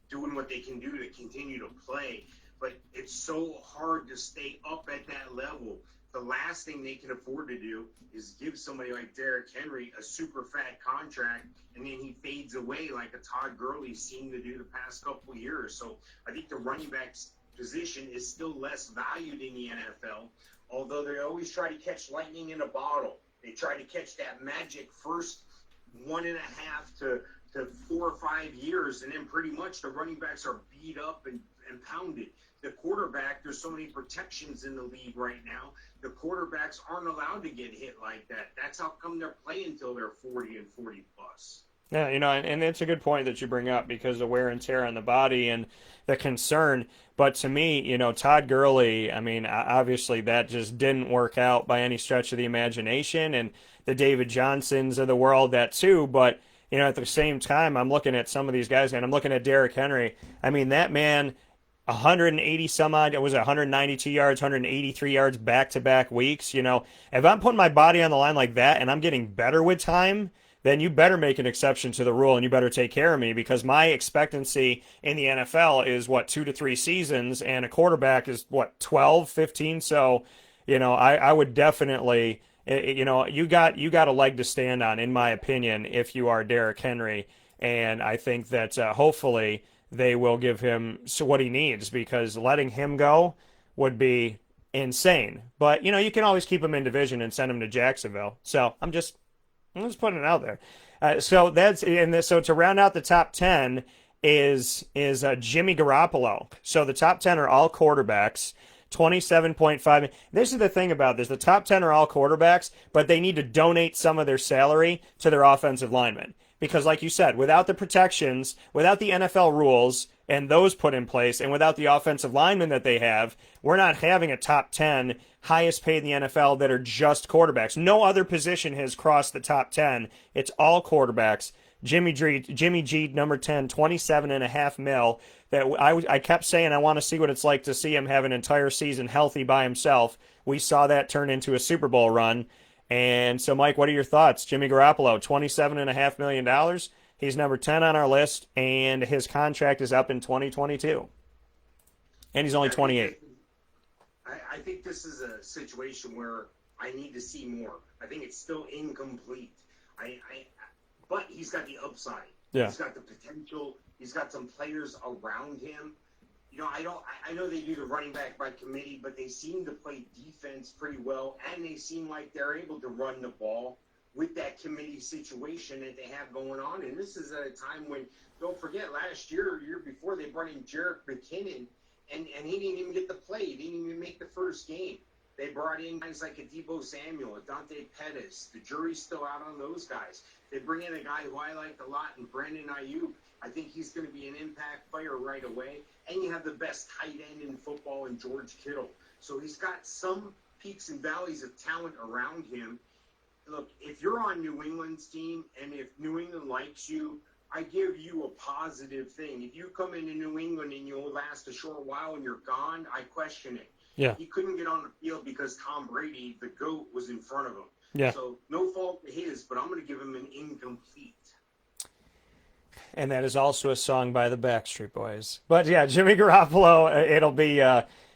doing what they can do to continue to play, but it's so hard to stay up at that level. The last thing they can afford to do is give somebody like Derrick Henry a super fat contract, and then he fades away like a Todd Gurley seemed to do the past couple of years. So I think the running back position is still less valued in the NFL, although they always try to catch lightning in a bottle. They try to catch that magic first 1.5 to 4 or 5 years, and then pretty much the running backs are beat up and pounded. The quarterback, there's so many protections in the league right now. The quarterbacks aren't allowed to get hit like that. That's how come they're playing until they're 40 and 40 plus. Yeah, and it's a good point that you bring up because of wear and tear on the body and the concern. But to me, Todd Gurley, I mean, obviously that just didn't work out by any stretch of the imagination, and the David Johnsons of the world, that too. But, at the same time, I'm looking at some of these guys, and I'm looking at Derrick Henry. I mean, that man, 180 some odd, it was 192 yards, 183 yards back-to-back weeks. If I'm putting my body on the line like that and I'm getting better with time, then you better make an exception to the rule and you better take care of me, because my expectancy in the NFL is 2 to 3 seasons, and a quarterback is 12, 15. So, I would definitely, you got a leg to stand on, in my opinion, if you are Derrick Henry. And I think that hopefully they will give him what he needs, because letting him go would be insane. But, you can always keep him in division and send him to Jacksonville. So I'm just putting it out there. So to round out the top 10 is Jimmy Garoppolo. So the top 10 are all quarterbacks. 27.5. This is the thing about this. The top 10 are all quarterbacks, but they need to donate some of their salary to their offensive linemen. Because like you said, without the protections, without the NFL rules and those put in place, and without the offensive linemen that they have, we're not having a top 10 highest paid in the NFL that are just quarterbacks. No other position has crossed the top 10. It's all quarterbacks. Jimmy G, number 10, 27.5 mil. That I kept saying I want to see what it's like to see him have an entire season healthy by himself. We saw that turn into a Super Bowl run. And so, Mike, what are your thoughts? Jimmy Garoppolo, $27.5 million. He's number 10 on our list, and his contract is up in 2022. And he's only 28. I think this is a situation where I need to see more. I think it's still incomplete. But he's got the upside. Yeah. He's got the potential. He's got some players around him. I know they do the running back by committee, but they seem to play defense pretty well, and they seem like they're able to run the ball with that committee situation that they have going on. And this is at a time when, don't forget, last year, year before, they brought in Jerick McKinnon, and he didn't even get to play. He didn't even make the first game. They brought in guys like a Deebo Samuel, a Dante Pettis. The jury's still out on those guys. They bring in a guy who I liked a lot, and Brandon Ayuk. I think he's going to be an impact player right away. And you have the best tight end in football in George Kittle. So he's got some peaks and valleys of talent around him. Look, if you're on New England's team and if New England likes you, I give you a positive thing. If you come into New England and you'll last a short while and you're gone, I question it. Yeah. He couldn't get on the field because Tom Brady, the GOAT, was in front of him. Yeah. So no fault to his, but I'm going to give him an incomplete. And that is also a song by the Backstreet Boys. But yeah, Jimmy Garoppolo, it'll be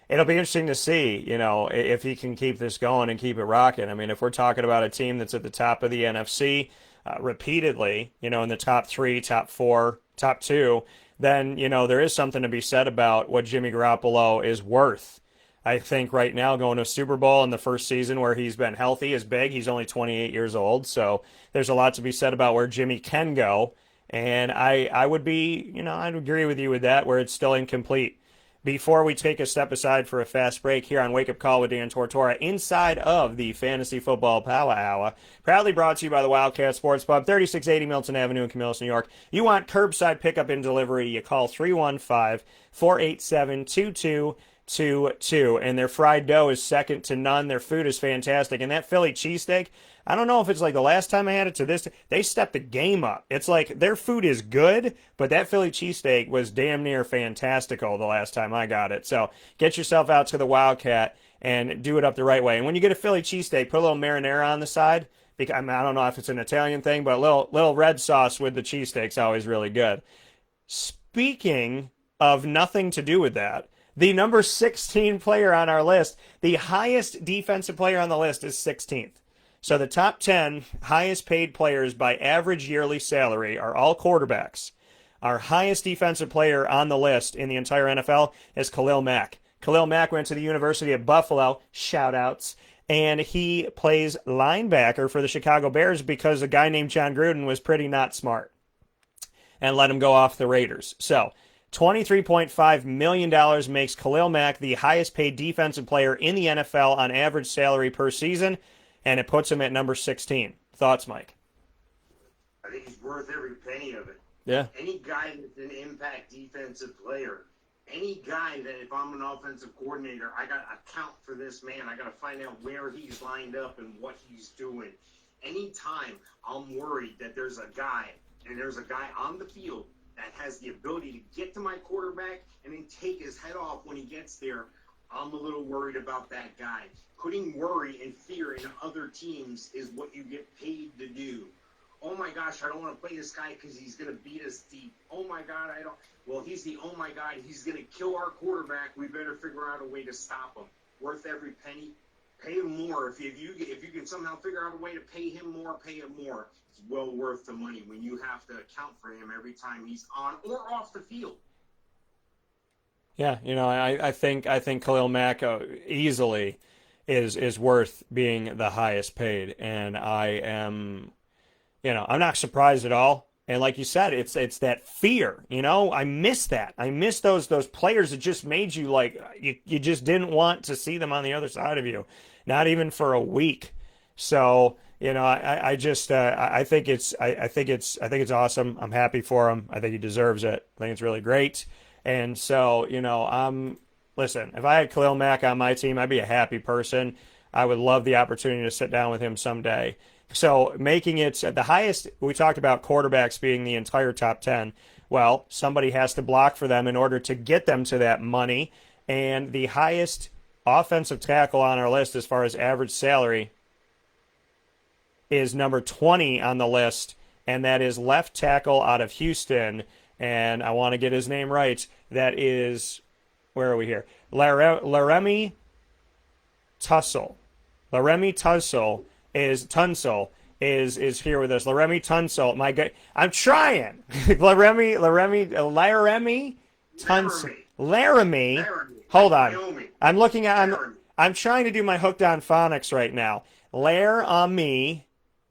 interesting to see, if he can keep this going and keep it rocking. I mean, if we're talking about a team that's at the top of the NFC repeatedly, in the top 3, top 4, top 2, then, there is something to be said about what Jimmy Garoppolo is worth. I think right now going to a Super Bowl in the first season where he's been healthy is big. He's only 28 years old, so there's a lot to be said about where Jimmy can go. And I would be, I'd agree with you with that, where it's still incomplete. Before we take a step aside for a fast break here on Wake Up Call with Dan Tortora, inside of the Fantasy Football Power Hour, proudly brought to you by the Wildcat Sports Pub, 3680 Milton Avenue in Camillus, New York. You want curbside pickup and delivery, you call 315-487-2222. And their fried dough is second to none. Their food is fantastic. And that Philly cheesesteak, I don't know if it's like the last time I had it to this, they stepped the game up. It's like their food is good, but that Philly cheesesteak was damn near fantastical the last time I got it. So get yourself out to the Wildcat and do it up the right way. And when you get a Philly cheesesteak, put a little marinara on the side. Because, I don't know if it's an Italian thing, but a little red sauce with the cheesesteak's always really good. Speaking of nothing to do with that, the number 16 player on our list, the highest defensive player on the list is 16th. So the top 10 highest paid players by average yearly salary are all quarterbacks. Our highest defensive player on the list in the entire NFL is Khalil Mack. Khalil Mack went to the University of Buffalo, shout-outs, and he plays linebacker for the Chicago Bears because a guy named John Gruden was pretty not smart and let him go off the Raiders. So $23.5 million makes Khalil Mack the highest paid defensive player in the NFL on average salary per season, and it puts him at number 16. Thoughts, Mike? I think he's worth every penny of it. Yeah. Any guy that's an impact defensive player, any guy that if I'm an offensive coordinator, I got to account for this man. I got to find out where he's lined up and what he's doing. Anytime I'm worried that there's a guy on the field that has the ability to get to my quarterback and then take his head off when he gets there, I'm a little worried about that guy. Putting worry and fear in other teams is what you get paid to do. Oh my gosh, I don't want to play this guy because he's going to beat us deep. Oh my God, he's the oh my God, he's going to kill our quarterback. We better figure out a way to stop him. Worth every penny. Pay him more. If you can somehow figure out a way to pay him more, pay him more. It's well worth the money when you have to account for him every time he's on or off the field. Yeah, I think Khalil Mack easily is worth being the highest paid, and I am, I'm not surprised at all. And like you said, it's that fear, I miss that. I miss those players that just made you like you just didn't want to see them on the other side of you, not even for a week. So I think it's awesome. I'm happy for him. I think he deserves it. I think it's really great. And so listen, if I had Khalil Mack on my team, I'd be a happy person. I would love the opportunity to sit down with him someday. So making it the highest, we talked about quarterbacks being the entire top 10. Well, somebody has to block for them in order to get them to that money. And the highest offensive tackle on our list as far as average salary is number 20 on the list, and that is left tackle out of Houston. And I want to get his name right. That is, where are we here? Laremy Tussle. Laremy Tunsil is here with us. Laremy Tunsil, my guy. I'm trying. Laremy Tunsil. Laramie. Hold on. I'm looking at. I'm trying to do my hooked on phonics right now. Laramie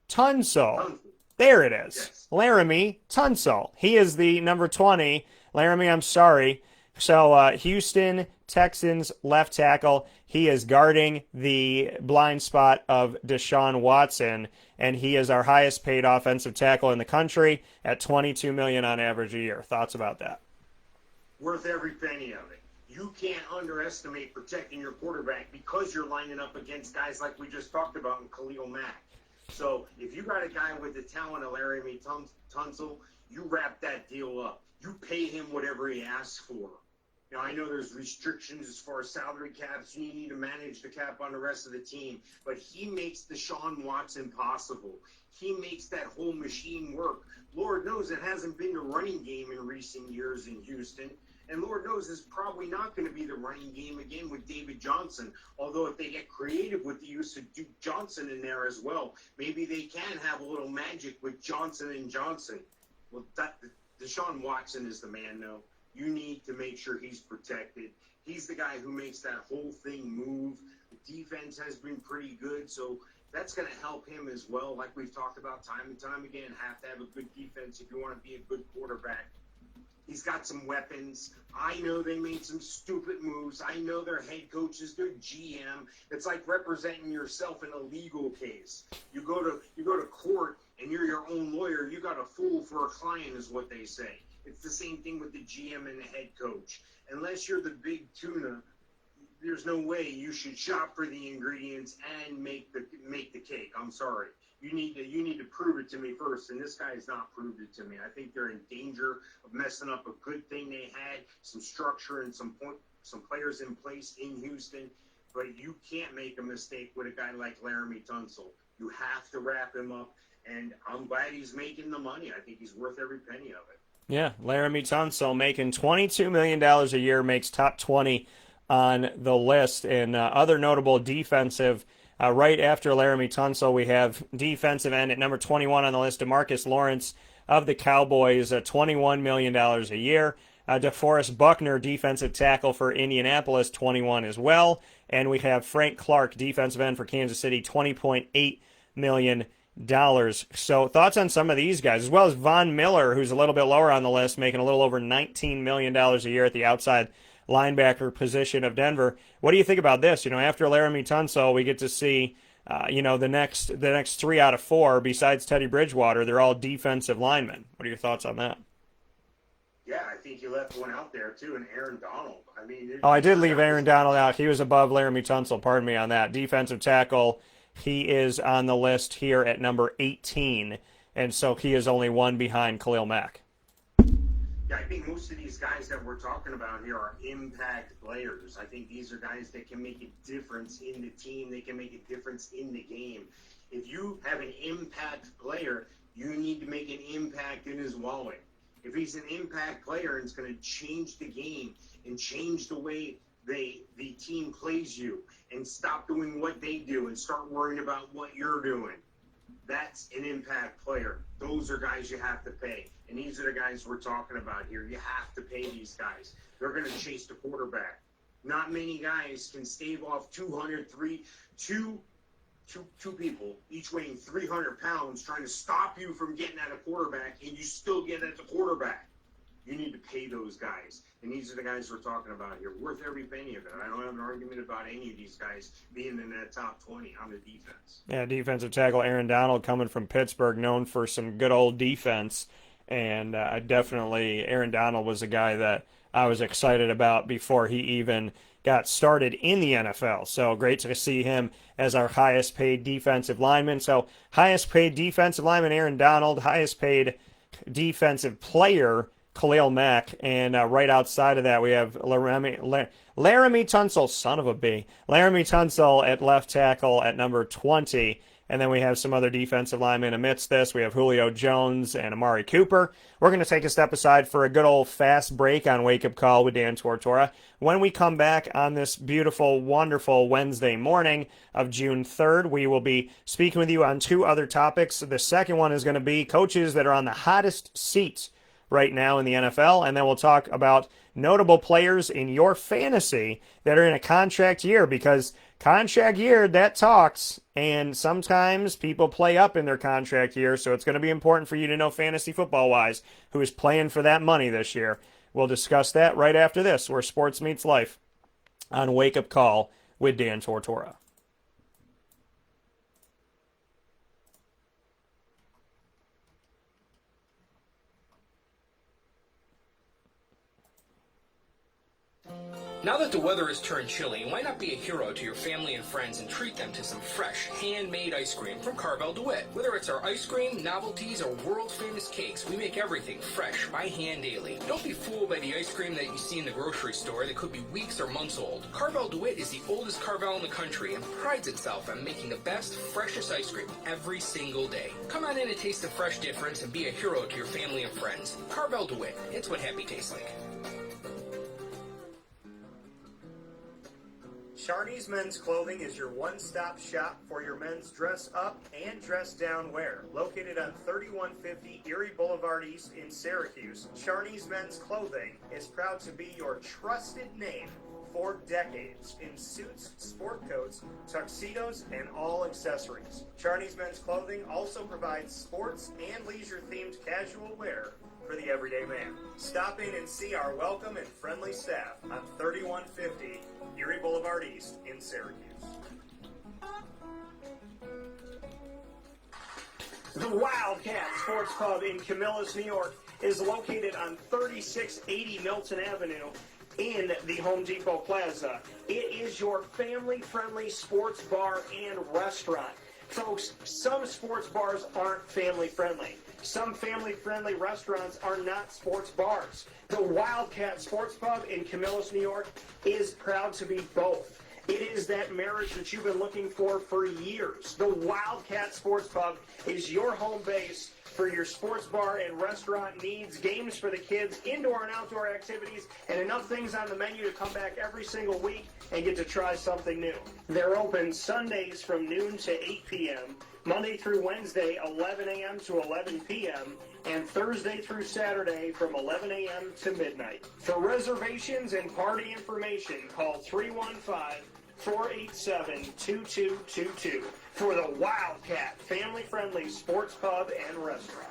Tunsil. There it is. Yes. Laramie Tunsil. He is the number 20. Laramie, I'm sorry. So Houston Texans left tackle. He is guarding the blind spot of Deshaun Watson, and he is our highest paid offensive tackle in the country at $22 million on average a year. Thoughts about that? Worth every penny of it. You can't underestimate protecting your quarterback because you're lining up against guys like we just talked about in Khalil Mack. So if you got a guy with the talent of Laramie Tunsil, you wrap that deal up. You pay him whatever he asks for. Now, I know there's restrictions as far as salary caps. You need to manage the cap on the rest of the team. But he makes Deshaun Watson possible. He makes that whole machine work. Lord knows it hasn't been the running game in recent years in Houston. And Lord knows it's probably not going to be the running game again with David Johnson. Although if they get creative with the use of Duke Johnson in there as well, maybe they can have a little magic with Johnson and Johnson. Well, Deshaun Watson is the man, though. You need to make sure he's protected. He's the guy who makes that whole thing move. The defense has been pretty good, so that's going to help him as well. Like we've talked about time and time again, have to have a good defense if you want to be a good quarterback. He's got some weapons. I know they made some stupid moves. I know their head coach is their GM. It's like representing yourself in a legal case. You go to court and you're your own lawyer. You got a fool for a client is what they say. It's the same thing with the GM and the head coach. Unless you're the big tuna, there's no way you should shop for the ingredients and make the cake. I'm sorry. You need to prove it to me first, and this guy has not proved it to me. I think they're in danger of messing up a good thing they had, some structure and some players in place in Houston. But you can't make a mistake with a guy like Laramie Tunsil. You have to wrap him up, and I'm glad he's making the money. I think he's worth every penny of it. Yeah, Laramie Tunsil making $22 million a year, makes top 20 on the list. And other notable defensive, right after Laramie Tunsil, we have defensive end at number 21 on the list, DeMarcus Lawrence of the Cowboys, $21 million a year. DeForest Buckner, defensive tackle for Indianapolis, 21 as well. And we have Frank Clark, defensive end for Kansas City, $20.8 million. So thoughts on some of these guys, as well as Von Miller, who's a little bit lower on the list, making a little over $19 million a year at the outside linebacker position of Denver. What do you think about this? After Laramie Tunsil, we get to see, the next 3 out of 4, besides Teddy Bridgewater, they're all defensive linemen. What are your thoughts on that? Yeah, I think you left one out there, too, and Aaron Donald. I did leave Aaron Donald out. He was above Laramie Tunsil. Pardon me on that. Defensive tackle. He is on the list here at number 18, and so he is only one behind Khalil Mack. Yeah, I think most of these guys that we're talking about here are impact players. I think these are guys that can make a difference in the team. They can make a difference in the game. If you have an impact player, you need to make an impact in his wallet. If he's an impact player and it's going to change the game and change the way the team plays you and stop doing what they do and start worrying about what you're doing, that's an impact player. Those are guys you have to pay. And these are the guys we're talking about here. You have to pay these guys. They're going to chase the quarterback. Not many guys can stave off two people, each weighing 300 pounds, trying to stop you from getting at a quarterback, and you still get at the quarterback. You need to pay those guys. And these are the guys we're talking about here. Worth every penny of it. I don't have an argument about any of these guys being in that top 20 on the defense. Yeah, defensive tackle Aaron Donald coming from Pittsburgh, known for some good old defense. And definitely Aaron Donald was a guy that I was excited about before he even got started in the NFL. So great to see him as our highest paid defensive lineman. So highest paid defensive lineman Aaron Donald, highest paid defensive player Khalil Mack, and right outside of that we have Laramie Tunsil, son of a B. Laramie Tunsil at left tackle at number 20. And then we have some other defensive linemen amidst this. We have Julio Jones and Amari Cooper. We're going to take a step aside for a good old fast break on Wake Up Call with Dan Tortora. When we come back on this beautiful, wonderful Wednesday morning of June 3rd, we will be speaking with you on two other topics. The second one is going to be coaches that are on the hottest seats right now in the NFL, and then we'll talk about notable players in your fantasy that are in a contract year, because contract year, that talks, and sometimes people play up in their contract year, so it's going to be important for you to know fantasy football-wise who is playing for that money this year. We'll discuss that right after this, where sports meets life on Wake Up Call with Dan Tortora. Now that the weather has turned chilly, why not be a hero to your family and friends and treat them to some fresh, handmade ice cream from Carvel DeWitt? Whether it's our ice cream, novelties, or world-famous cakes, we make everything fresh by hand daily. Don't be fooled by the ice cream that you see in the grocery store that could be weeks or months old. Carvel DeWitt is the oldest Carvel in the country and prides itself on making the best, freshest ice cream every single day. Come on in and taste the fresh difference and be a hero to your family and friends. Carvel DeWitt, it's what happy tastes like. Charney's Men's Clothing is your one-stop shop for your men's dress-up and dress-down wear. Located on 3150 Erie Boulevard East in Syracuse, Charney's Men's Clothing is proud to be your trusted name for decades in suits, sport coats, tuxedos, and all accessories. Charney's Men's Clothing also provides sports and leisure-themed casual wear for the everyday man. Stop in and see our welcome and friendly staff on 3150 Erie Boulevard East in Syracuse. The Wildcat Sports Pub in Camillus, New York is located on 3680 Milton Avenue in the Home Depot Plaza. It is your family-friendly sports bar and restaurant. Folks, some sports bars aren't family-friendly. Some family-friendly restaurants are not sports bars. The Wildcat Sports Pub in Camillus, New York is proud to be both. It is that marriage that you've been looking for years. The Wildcat Sports Pub is your home base for your sports bar and restaurant needs, games for the kids, indoor and outdoor activities, and enough things on the menu to come back every single week and get to try something new. They're open Sundays from noon to 8 p.m., Monday through Wednesday, 11 a.m. to 11 p.m., and Thursday through Saturday from 11 a.m. to midnight. For reservations and party information, call 315-487-2222 for the Wildcat family-friendly sports pub and restaurant.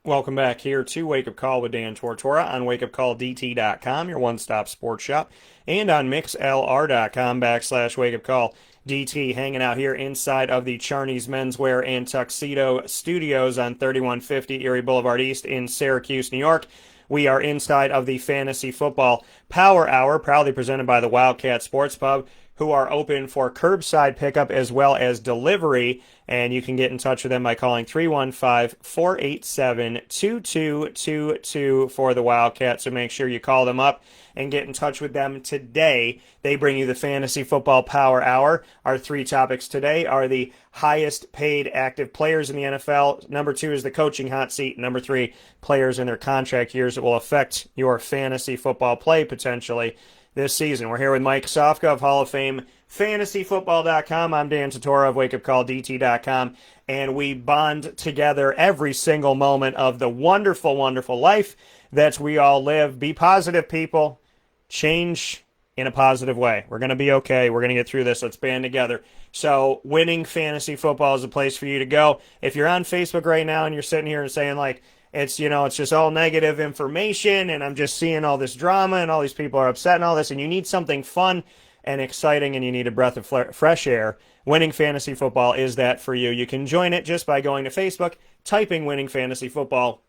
Welcome back here to Wake Up Call with Dan Tortora on wakeupcalldt.com, your one-stop sports shop, and on mixlr.com/wakeupcalldt, hanging out here inside of the Charney's Menswear and Tuxedo Studios on 3150 Erie Boulevard East in Syracuse, New York. We are inside of the Fantasy Football Power Hour, proudly presented by the Wildcat Sports Pub, who are open for curbside pickup as well as delivery. And you can get in touch with them by calling 315-487-2222 for the Wildcat. So make sure you call them up and get in touch with them today. They bring you the Fantasy Football Power Hour. Our three topics today are the highest paid active players in the NFL. Number 2 is the coaching hot seat. Number 3, players in their contract years that will affect your fantasy football play potentially this season. We're here with Mike Sofka of Hall of Fame FantasyFootball.com. I'm Dan Tortora of WakeUpCallDT.com, and we bond together every single moment of the wonderful, wonderful life that we all live. Be positive, people. Change in a positive way. We're going to be okay. We're going to get through this. Let's band together. So winning fantasy football is a place for you to go. If you're on Facebook right now and you're sitting here and saying, like, it's just all negative information, and I'm just seeing all this drama, and all these people are upset and all this, and you need something fun and exciting, and you need a breath of fresh air, Winning Fantasy Football is that for you. You can join it just by going to Facebook, typing Winning Fantasy Football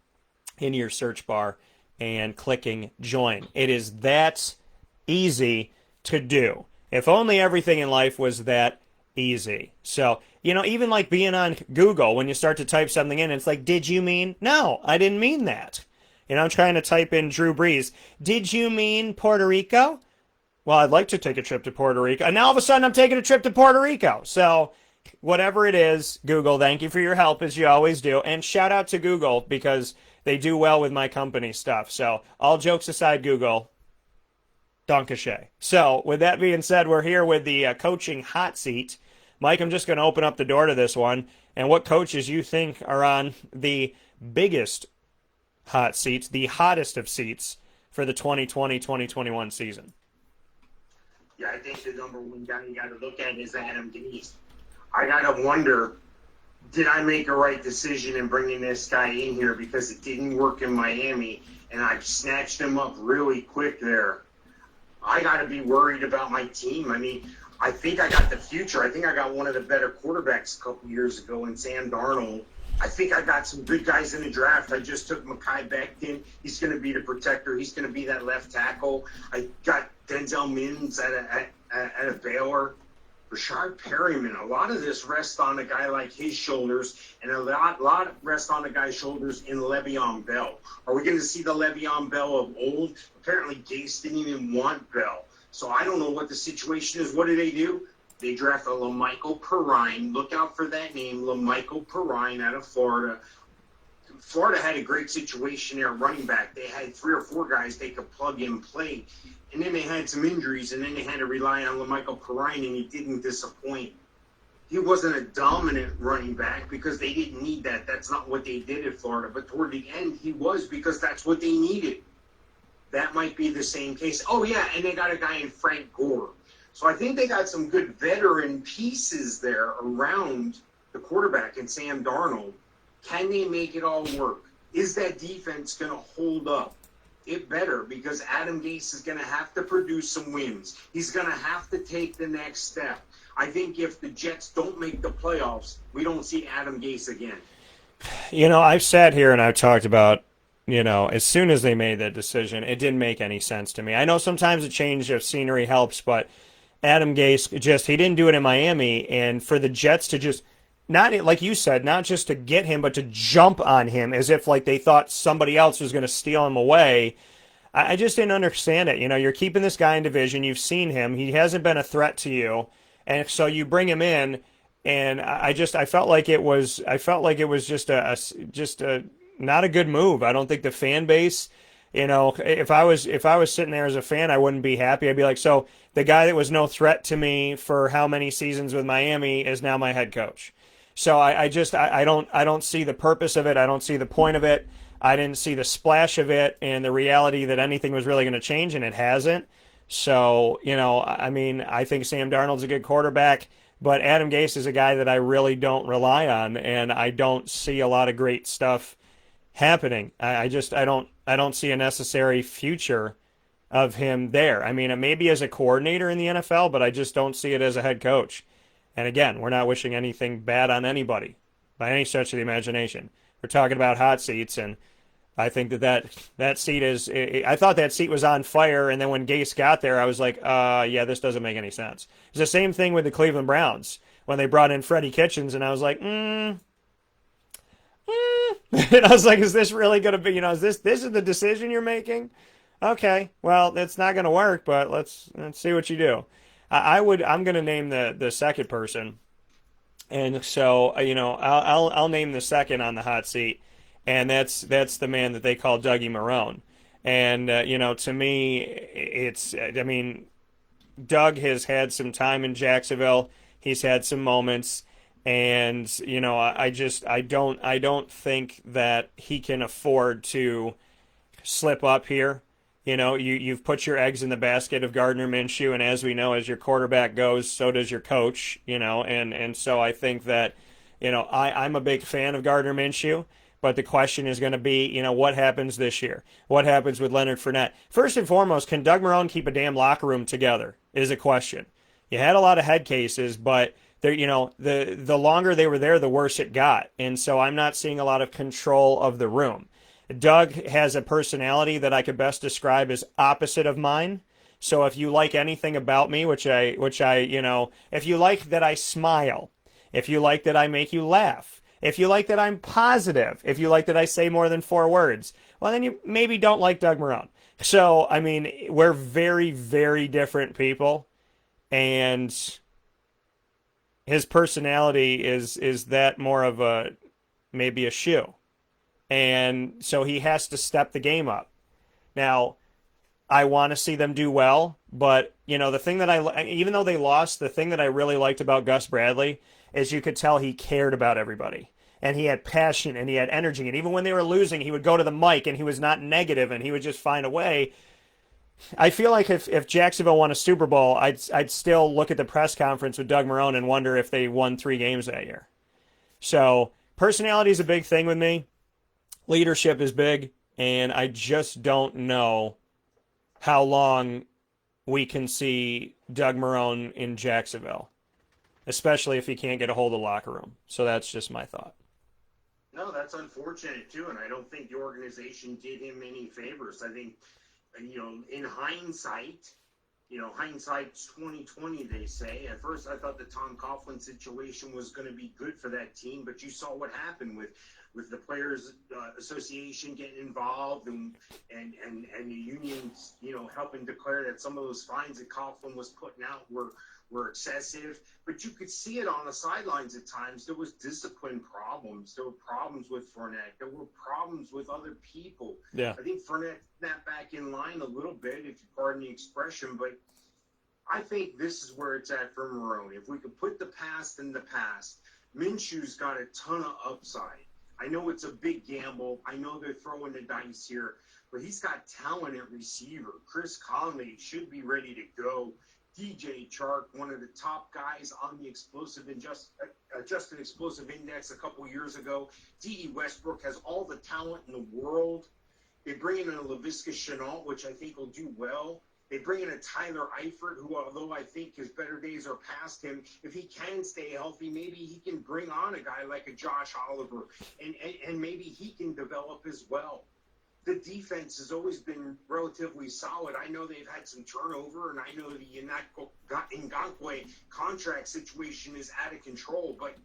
in your search bar, and clicking join. It is that easy to do. If only everything in life was that easy. So, even like being on Google, when you start to type something in, it's like, did you mean? No, I didn't mean that. I'm trying to type in Drew Brees. Did you mean Puerto Rico? Well, I'd like to take a trip to Puerto Rico. And now all of a sudden I'm taking a trip to Puerto Rico. So whatever it is, Google, thank you for your help as you always do. And shout out to Google because they do well with my company stuff. So all jokes aside, Google, Donkashay. So with that being said, we're here with the coaching hot seat. Mike, I'm just going to open up the door to this one. And what coaches you think are on the biggest hot seats, the hottest of seats for the 2020-2021 season? Yeah, I think the number one guy you got to look at is Adam Gase. I got to wonder, did I make a right decision in bringing this guy in here because it didn't work in Miami and I snatched him up really quick there? I got to be worried about my team. I mean, I think I got the future. I think I got one of the better quarterbacks a couple years ago in Sam Darnold. I think I got some good guys in the draft. I just took Mekhi Becton. He's going to be the protector. He's going to be that left tackle. I got Denzel Mims at a Baylor. Rashard Perryman. A lot of this rests on a guy like his shoulders, and a lot rests on a guy's shoulders in Le'Veon Bell. Are we going to see the Le'Veon Bell of old? Apparently, Gase didn't even want Bell. So I don't know what the situation is. What do? They draft a LaMichael Perrine. Look out for that name, LaMichael Perrine out of Florida. Florida had a great situation there, running back. They had 3 or 4 guys they could plug and play. And then they had some injuries, and then they had to rely on LaMichael Perrine, and he didn't disappoint. He wasn't a dominant running back because they didn't need that. That's not what they did at Florida. But toward the end, he was because that's what they needed. That might be the same case. Oh, yeah, and they got a guy in Frank Gore. So I think they got some good veteran pieces there around the quarterback and Sam Darnold. Can they make it all work? Is that defense going to hold up? It better, because Adam Gase is going to have to produce some wins. He's going to have to take the next step. I think if the Jets don't make the playoffs, we don't see Adam Gase again. I've sat here and I've talked about, as soon as they made that decision, it didn't make any sense to me. I know sometimes a change of scenery helps, but Adam Gase he didn't do it in Miami, and for the Jets to just, not like you said, not just to get him, but to jump on him as if like they thought somebody else was going to steal him away. I just didn't understand it. You're keeping this guy in division. You've seen him. He hasn't been a threat to you. And so you bring him in, and I felt like it was just a not a good move. I don't think the fan base, if I was sitting there as a fan, I wouldn't be happy. I'd be like, so the guy that was no threat to me for how many seasons with Miami is now my head coach. So I don't see the purpose of it. I don't see the point of it. I didn't see the splash of it and the reality that anything was really going to change, and it hasn't. So, I think Sam Darnold's a good quarterback, but Adam Gase is a guy that I really don't rely on, and I don't see a lot of great stuff happening. I don't see a necessary future of him there. I mean, maybe as a coordinator in the NFL, but I just don't see it as a head coach. And again, we're not wishing anything bad on anybody by any stretch of the imagination. We're talking about hot seats, and I think that seat is, I thought that seat was on fire, and then when Gase got there, I was like, yeah, this doesn't make any sense. It's the same thing with the Cleveland Browns when they brought in Freddie Kitchens, and I was like, and I was like, is this really going to be, is this is the decision you're making? Okay, well, it's not going to work, but let's see what you do. I'm going to name the second person, and so I'll name the second on the hot seat, and that's the man that they call Dougie Marrone. And to me, Doug has had some time in Jacksonville. He's had some moments, and I don't think that he can afford to slip up here. You've put your eggs in the basket of Gardner Minshew, and as we know, as your quarterback goes, so does your coach, and so I think that, I'm a big fan of Gardner Minshew, but the question is going to be, what happens this year? What happens with Leonard Fournette? First and foremost, can Doug Marrone keep a damn locker room together is a question. You had a lot of head cases, but the longer they were there, the worse it got, and so I'm not seeing a lot of control of the room. Doug has a personality that I could best describe as opposite of mine. So if you like anything about me, which I, if you like that I smile, if you like that I make you laugh, if you like that I'm positive, if you like that I say more than 4 words, well, then you maybe don't like Doug Marrone. So, I mean, we're very, very different people, and his personality is that more of a maybe a shoe. And so he has to step the game up. Now, I want to see them do well, but the thing that even though they lost, the thing that I really liked about Gus Bradley is you could tell he cared about everybody. And he had passion and he had energy. And even when they were losing, he would go to the mic and he was not negative and he would just find a way. I feel like if Jacksonville won a Super Bowl, I'd still look at the press conference with Doug Marrone and wonder if they won 3 games that year. So personality is a big thing with me. Leadership is big. And I just don't know how long we can see Doug Marrone in Jacksonville, especially if he can't get a hold of the locker room. So that's just my thought. No, that's unfortunate too, and I don't think the organization did him any favors. I think, in hindsight, hindsight's 2020, they say. At first, I thought the Tom Coughlin situation was going to be good for that team, but you saw what happened with the Players Association getting involved and the unions, helping declare that some of those fines that Coughlin was putting out were excessive. But you could see it on the sidelines at times. There was discipline problems. There were problems with Fournette. There were problems with other people. Yeah. I think Fournette snapped back in line a little bit, if you pardon the expression, but I think this is where it's at for Marrone. If we could put the past in the past, Minshew's got a ton of upside. I know it's a big gamble. I know they're throwing the dice here, but he's got talent at receiver. Chris Conley should be ready to go. DJ Chark, one of the top guys on the adjusted explosive index a couple years ago. D.E. Westbrook has all the talent in the world. They bring in a Laviska Shenault, which I think will do well. They bring in a Tyler Eifert, who, although I think his better days are past him, if he can stay healthy, maybe he can bring on a guy like a Josh Oliver, and maybe he can develop as well. The defense has always been relatively solid. I know they've had some turnover, and I know the Ngakoue contract situation is out of control, but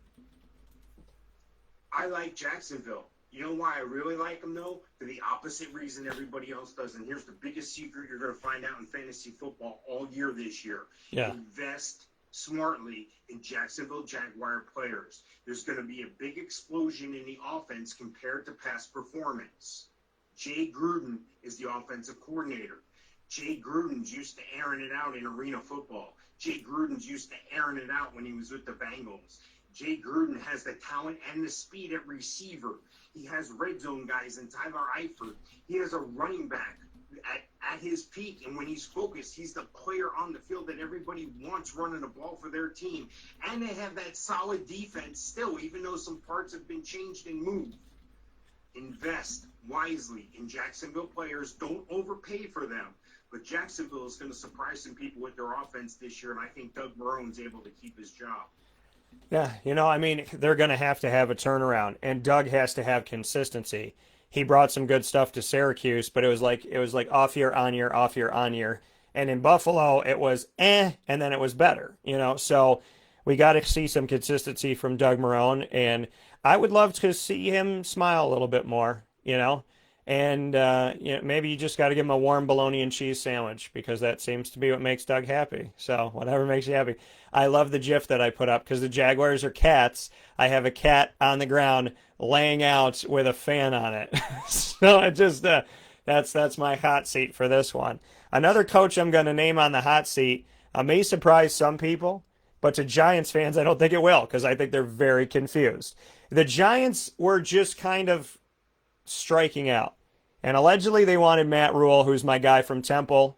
I like Jacksonville. You know why I really like them, though? For the opposite reason everybody else does. And here's the biggest secret you're going to find out in fantasy football all year this year. Yeah. Invest smartly in Jacksonville Jaguar players. There's going to be a big explosion in the offense compared to past performance. Jay Gruden is the offensive coordinator. Jay Gruden's used to airing it out in arena football. Jay Gruden's used to airing it out when he was with the Bengals. Jay Gruden has the talent and the speed at receiver. He has red zone guys and Tyler Eifert. He has a running back at his peak, and when he's focused, he's the player on the field that everybody wants running the ball for their team. And they have that solid defense still, even though some parts have been changed and moved. Invest wisely in Jacksonville players. Don't overpay for them. But Jacksonville is going to surprise some people with their offense this year, and I think Doug Marrone's able to keep his job. Yeah, they're going to have a turnaround, and Doug has to have consistency. He brought some good stuff to Syracuse, but it was like off year, on year, off year, on year. And in Buffalo, it was and then it was better, So we got to see some consistency from Doug Marrone, and I would love to see him smile a little bit more, And maybe you just got to give him a warm bologna and cheese sandwich, because that seems to be what makes Doug happy. So whatever makes you happy. I love the GIF that I put up because the Jaguars are cats. I have a cat on the ground laying out with a fan on it. So it just that's my hot seat for this one. Another coach I'm going to name on the hot seat may surprise some people, but to Giants fans, I don't think it will, because I think they're very confused. The Giants were just kind of striking out. And allegedly they wanted Matt Rule, who's my guy from Temple,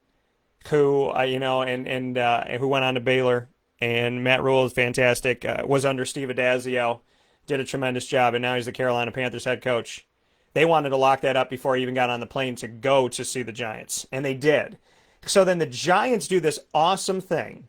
who, who went on to Baylor. And Matt Rule is fantastic, was under Steve Adazio, did a tremendous job, and now he's the Carolina Panthers head coach. They wanted to lock that up before he even got on the plane to go to see the Giants, and they did. So then the Giants do this awesome thing,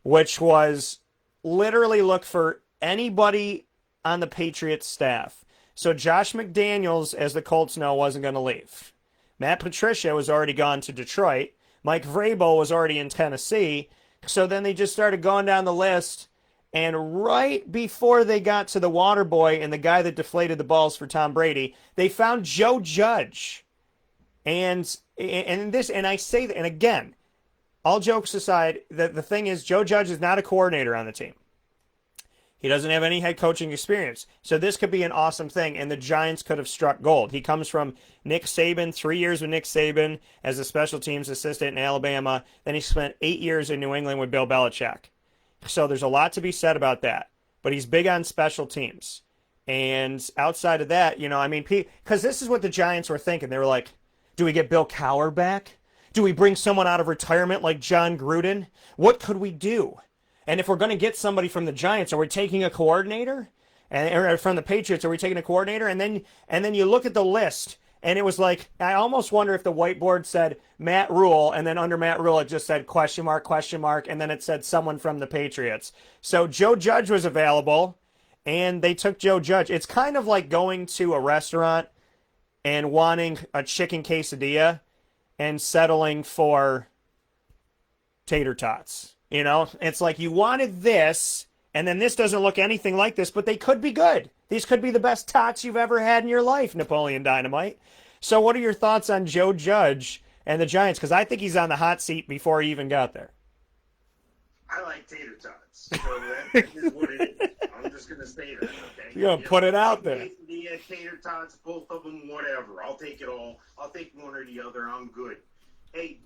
which was literally look for anybody on the Patriots staff. So Josh McDaniels, as the Colts know, wasn't going to leave. Matt Patricia was already gone to Detroit. Mike Vrabel was already in Tennessee. So then they just started going down the list, And right before they got to the water boy and the guy that deflated the balls for Tom Brady, they found Joe Judge. And I say that, and again, all jokes aside, the thing is, Joe Judge is not a coordinator on the team. He doesn't have any head coaching experience. So this could be an awesome thing, and the Giants could have struck gold. He comes from Nick Saban, 3 years with Nick Saban as a special teams assistant in Alabama. Then he spent 8 years in New England with Bill Belichick. So there's a lot to be said about that. But he's big on special teams. And outside of that, because this is what the Giants were thinking. They were like, do we get Bill Cowher back? Do we bring someone out of retirement like John Gruden? What could we do? And if we're going to get somebody from the Giants, are we taking a coordinator? Or from the Patriots, are we taking a coordinator? And then you look at the list, and it was like, I almost wonder if the whiteboard said Matt Rule, and then under Matt Rule it just said question mark, and then it said someone from the Patriots. So Joe Judge was available, and they took Joe Judge. It's kind of like going to a restaurant and wanting a chicken quesadilla and settling for tater tots. It's like you wanted this, and then this doesn't look anything like this, but they could be good. These could be the best tots you've ever had in your life, Napoleon Dynamite. So what are your thoughts on Joe Judge and the Giants? Because I think he's on the hot seat before he even got there. I like tater tots. So that is what it is. I'm just going to say that, okay? You're going to put it out there. Tater tots, both of them, whatever. I'll take it all. I'll take one or the other. I'm good. Hey,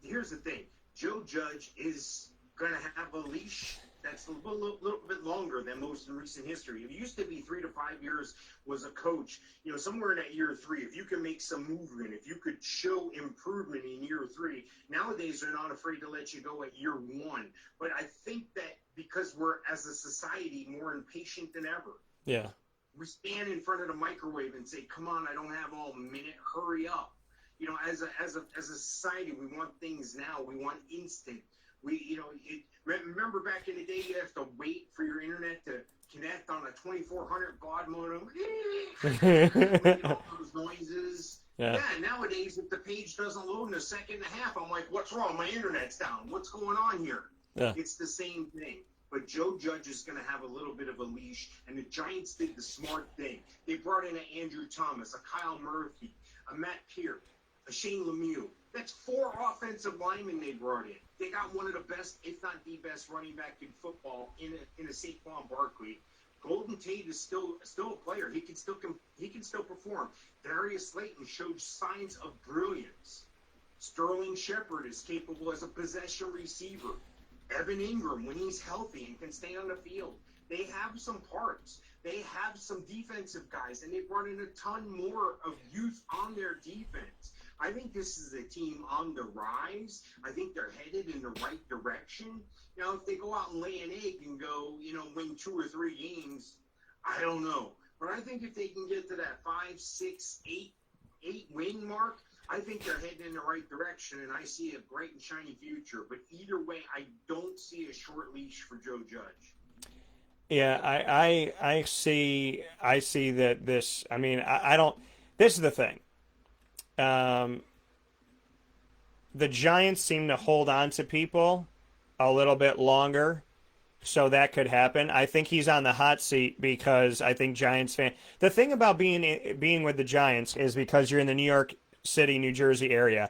here's the thing. Joe Judge is going to have a leash that's a little bit longer than most in recent history. It used to be 3 to 5 years was a coach. Somewhere in that year 3, if you can make some movement, if you could show improvement in year 3, nowadays they're not afraid to let you go at year 1. But I think that because we're, as a society, more impatient than ever. Yeah. We stand in front of the microwave and say, come on, I don't have all minute, hurry up. As a society, we want things now. We want instant. Remember back in the day, you have to wait for your internet to connect on a 2400 baud modem. All those noises. Yeah. Nowadays, if the page doesn't load in a second and a half, I'm like, what's wrong? My internet's down. What's going on here? Yeah. It's the same thing. But Joe Judge is going to have a little bit of a leash, and the Giants did the smart thing. They brought in an Andrew Thomas, a Kyle Murphy, a Matt Peart, a Shane Lemieux. That's 4 offensive linemen they brought in. They got one of the best, if not the best, running back in football in a Saquon Barkley. Golden Tate is still a player. He can still perform. Darius Slayton showed signs of brilliance. Sterling Shepard is capable as a possession receiver. Evan Ingram, when he's healthy and can stay on the field. They have some parts. They have some defensive guys, and they brought in a ton more of youth on their defense. I think this is a team on the rise. I think they're headed in the right direction. Now, if they go out and lay an egg and go, win 2 or 3 games, I don't know. But I think if they can get to that 5, 6, 8 win mark, I think they're heading in the right direction, and I see a bright and shiny future. But either way, I don't see a short leash for Joe Judge. Yeah, I see that this. I mean, I don't. This is the thing. The Giants seem to hold on to people a little bit longer, so that could happen. I think he's on the hot seat because I think Giants fan. The thing about being with the Giants is because you're in the New York City, New Jersey area.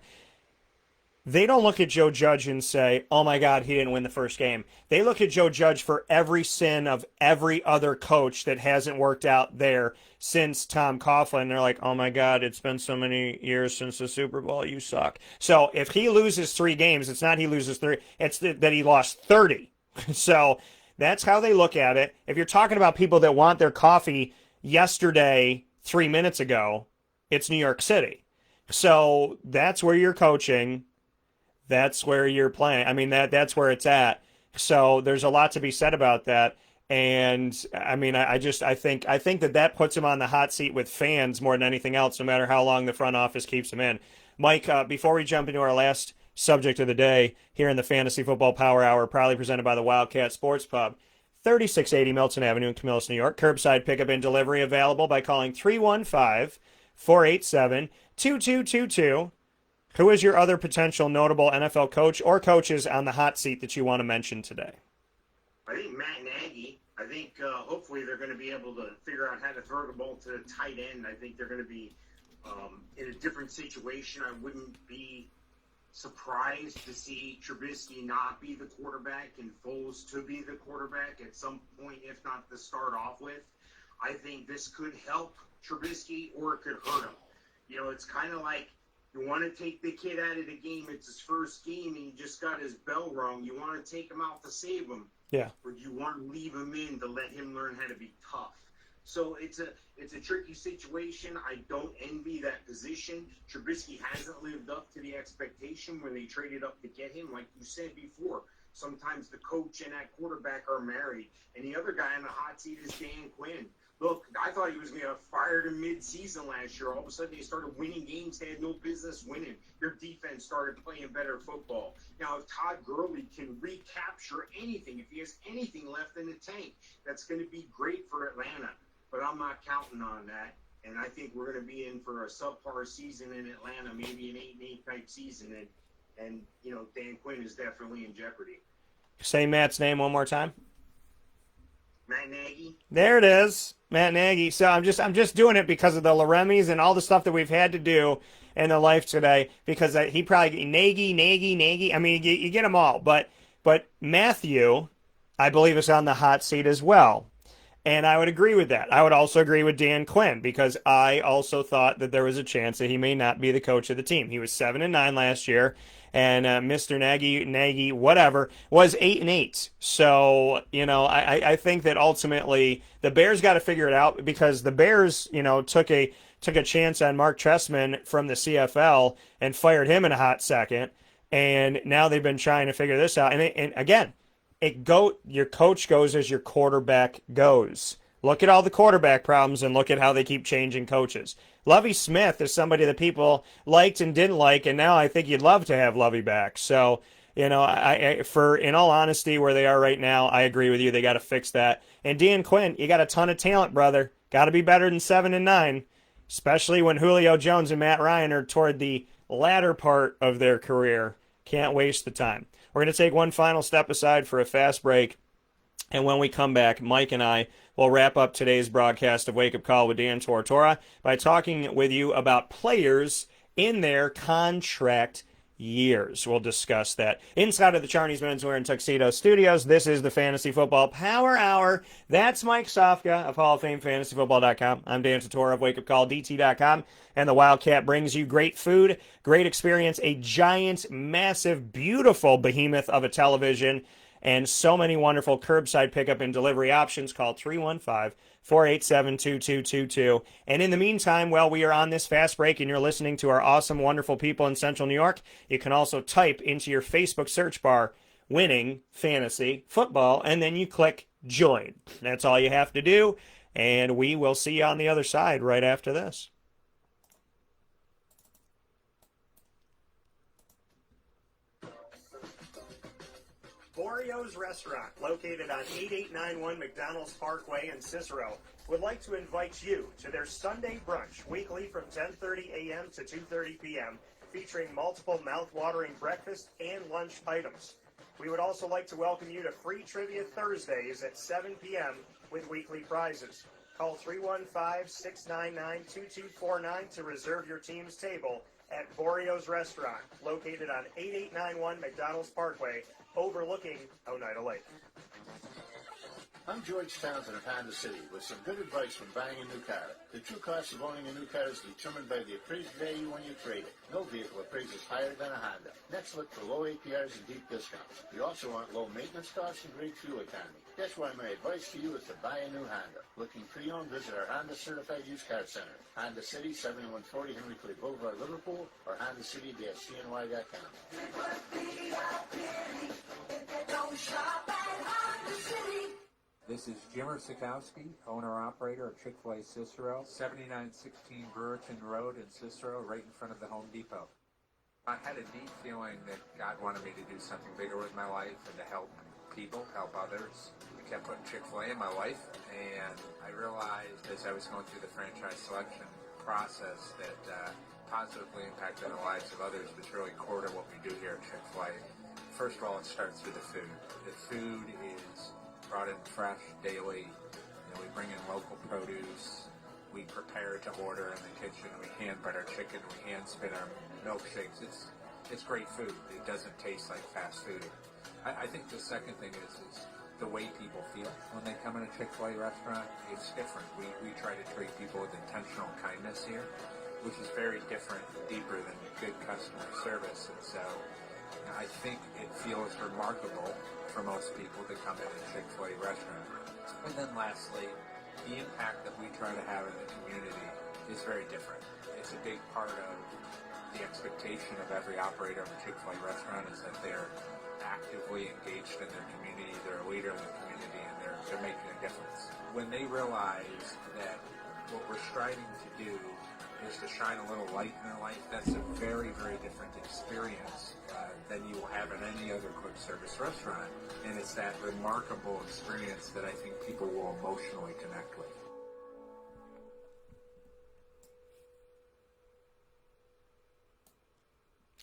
They don't look at Joe Judge and say, oh my God, he didn't win the first game. They look at Joe Judge for every sin of every other coach that hasn't worked out there since Tom Coughlin. They're like, oh my God, it's been so many years since the Super Bowl. You suck. So if he loses 3 games, it's not he loses 3. It's that he lost 30. So that's how they look at it. If you're talking about people that want their coffee yesterday, 3 minutes ago, it's New York City. So that's where you're coaching. That's where you're playing. I mean, that's where it's at. So there's a lot to be said about that. And I mean, I think that puts him on the hot seat with fans more than anything else, no matter how long the front office keeps him in. Mike, before we jump into our last subject of the day here in the Fantasy Football Power Hour, proudly presented by the Wildcat Sports Pub, 3680 Milton Avenue in Camillus, New York. Curbside pickup and delivery available by calling 315-487-2222. Who is your other potential notable NFL coach or coaches on the hot seat that you want to mention today? I think Matt Nagy. I think hopefully they're going to be able to figure out how to throw the ball to the tight end. I think they're going to be in a different situation. I wouldn't be surprised to see Trubisky not be the quarterback and Foles to be the quarterback at some point, if not to start off with. I think this could help Trubisky or it could hurt him. You know, it's kind of like you want to take the kid out of the game. It's his first game and he just got his bell rung. You want to take him out to save him. Yeah. Or you want to leave him in to let him learn how to be tough. So it's a tricky situation. I don't envy that position. Trubisky hasn't lived up to the expectation when they traded up to get him. Like you said before, sometimes the coach and that quarterback are married. And the other guy in the hot seat is Dan Quinn. Look, I thought he was going to get fired in mid-season last year. All of a sudden, they started winning games they had no business winning. Their defense started playing better football. Now, if Todd Gurley can recapture anything, if he has anything left in the tank, that's going to be great for Atlanta. But I'm not counting on that. And I think we're going to be in for a subpar season in Atlanta, maybe an 8-8 type season. And you know, Dan Quinn is definitely in jeopardy. Say Matt's name one more time. Matt Nagy. There it is, Matt Nagy. So I'm just doing it because of the Laremis and all the stuff that we've had to do in the life today. Because he probably Nagy. I mean, you get them all. But Matthew, I believe, is on the hot seat as well. And I would agree with that. I would also agree with Dan Quinn because I also thought that there was a chance that he may not be the coach of the team. He was 7-9 last year, and Mr. Nagy, whatever, was 8-8. So you know, I think that ultimately the Bears got to figure it out because the Bears, you know, took a chance on Mark Trestman from the CFL and fired him in a hot second, and now they've been trying to figure this out. And again. Your coach goes as your quarterback goes. Look at all the quarterback problems and look at how they keep changing coaches. Lovie Smith is somebody that people liked and didn't like, and now I think you'd love to have Lovie back. So, you know, in all honesty, where they are right now, I agree with you. They got to fix that. And Dan Quinn, you got a ton of talent, brother. Got to be better than 7-9, especially when Julio Jones and Matt Ryan are toward the latter part of their career. Can't waste the time. We're going to take one final step aside for a fast break, and when we come back, Mike and I will wrap up today's broadcast of Wake Up Call with Dan Tortora by talking with you about players in their contract years. We'll discuss that. Inside of the Charney's Menswear and Tuxedo Studios, this is the Fantasy Football Power Hour. That's Mike Sofka of Hall of Fame FantasyFootball.com. I'm Dan Tortora of WakeUpCallDT.com. And the Wildcat brings you great food, great experience, a giant, massive, beautiful behemoth of a television, and so many wonderful curbside pickup and delivery options. Call 315-487-2222. And in the meantime, while we are on this fast break and you're listening to our awesome, wonderful people in Central New York, you can also type into your Facebook search bar, Winning Fantasy Football, and then you click Join. That's all you have to do, and we will see you on the other side right after this. Borio's Restaurant, located on 8891 McDonald's Parkway in Cicero, would like to invite you to their Sunday brunch, weekly from 10:30 a.m. to 2:30 p.m., featuring multiple mouth-watering breakfast and lunch items. We would also like to welcome you to Free Trivia Thursdays at 7 p.m. with weekly prizes. Call 315-699-2249 to reserve your team's table at Borio's Restaurant, located on 8891 McDonald's Parkway, overlooking Oneida Lake. I'm George Townsend of Honda City with some good advice when buying a new car. The true cost of owning a new car is determined by the appraised value when you trade it. No vehicle appraises higher than a Honda. Next, look for low APRs and deep discounts. You also want low maintenance costs and great fuel economy. That's why my advice to you is to buy a new Honda. Looking pre-owned, visit our Honda Certified Used Car Center. Honda City, 7140 Henry Clay Boulevard, Liverpool, or HondaCity-CNY.com. This is Jimmer Sikowski, owner-operator of Chick-fil-A Cicero, 7916 Brewerton Road in Cicero, right in front of the Home Depot. I had a deep feeling that God wanted me to do something bigger with my life and to help people, help others. I kept putting Chick-fil-A in my life, and I realized as I was going through the franchise selection process that positively impacted the lives of others was really core to what we do here at Chick-fil-A. First of all, it starts with the food. The food is brought in fresh daily. We bring in local produce. We prepare to order in the kitchen. We hand butter chicken. We hand spin our milkshakes. It's great food. It doesn't taste like fast food. I think the second thing is the way people feel when they come in a Chick-fil-A restaurant. It's different. We try to treat people with intentional kindness here, which is very different and deeper than good customer service. And so I think it feels remarkable for most people to come in a Chick-fil-A restaurant. And then lastly, the impact that we try to have in the community is very different. It's a big part of the expectation of every operator of a Chick-fil-A restaurant is that they're actively engaged in their community, they're a leader in the community, and they're making a difference. When they realize that what we're striving to do is to shine a little light in their life, that's a very, very different experience than you will have in any other quick service restaurant. And it's that remarkable experience that I think people will emotionally connect with.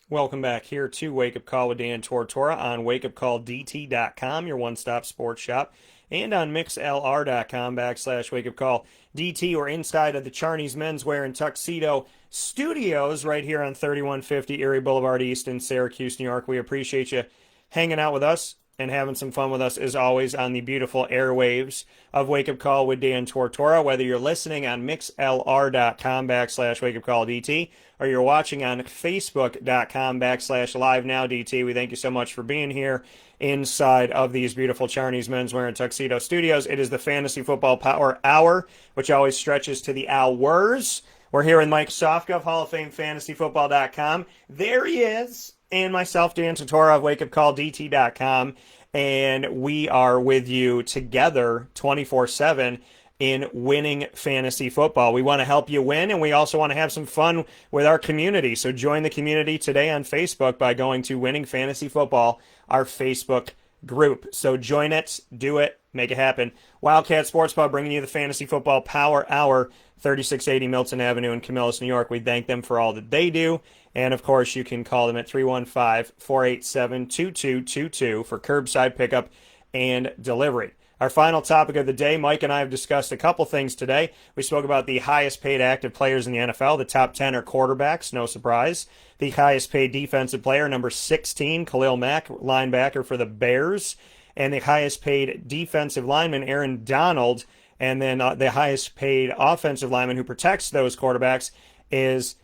Welcome back here to Wake Up Call with Dan Tortora on wakeupcalldt.com, your one-stop sports shop, and on mixlr.com/wakeupcalldt. We're inside of the Charney's Menswear and Tuxedo Studios right here on 3150 Erie Boulevard East in Syracuse, New York. We appreciate you hanging out with us and having some fun with us as always on the beautiful airwaves of Wake Up Call with Dan Tortora, whether you're listening on mixlr.com/wakeupcalldt or you're watching on facebook.com/live-now-DT. We thank you so much for being here inside of these beautiful Charney's Menswear and Tuxedo Studios. It is the Fantasy Football Power Hour, which always stretches to the hours. We're here with Mike Sofka of Hall of Fame FantasyFootball.com. There he is. And myself, Dan Tortora of WakeUpCallDT.com. And we are with you together 24/7 in winning fantasy football. We want to help you win, and we also want to have some fun with our community. So join the community today on Facebook by going to Winning Fantasy Football, our Facebook group. So join it, do it, make it happen. Wildcat Sports Pub bringing you the Fantasy Football Power Hour, 3680 Milton Avenue in Camillus, New York. We thank them for all that they do. And, of course, you can call them at 315-487-2222 for curbside pickup and delivery. Our final topic of the day, Mike and I have discussed a couple things today. We spoke about the highest paid active players in the NFL. The top 10 are quarterbacks, no surprise. The highest paid defensive player, number 16, Khalil Mack, linebacker for the Bears. And the highest paid defensive lineman, Aaron Donald. And then the highest paid offensive lineman who protects those quarterbacks is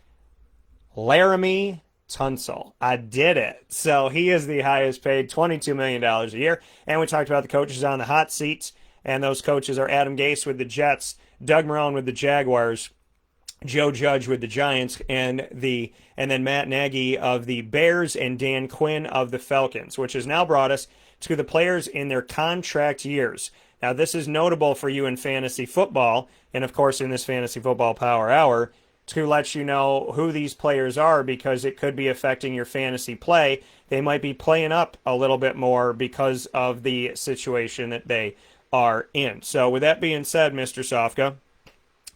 Laramie Tunsil. I did it. So he is the highest paid, $22 million a year. And we talked about the coaches on the hot seats. And those coaches are Adam Gase with the Jets, Doug Marrone with the Jaguars, Joe Judge with the Giants, and then Matt Nagy of the Bears and Dan Quinn of the Falcons, which has now brought us to the players in their contract years. Now, this is notable for you in fantasy football, and of course in this Fantasy Football Power Hour, to let you know who these players are because it could be affecting your fantasy play. They might be playing up a little bit more because of the situation that they are in. So with that being said, Mr. Sofka,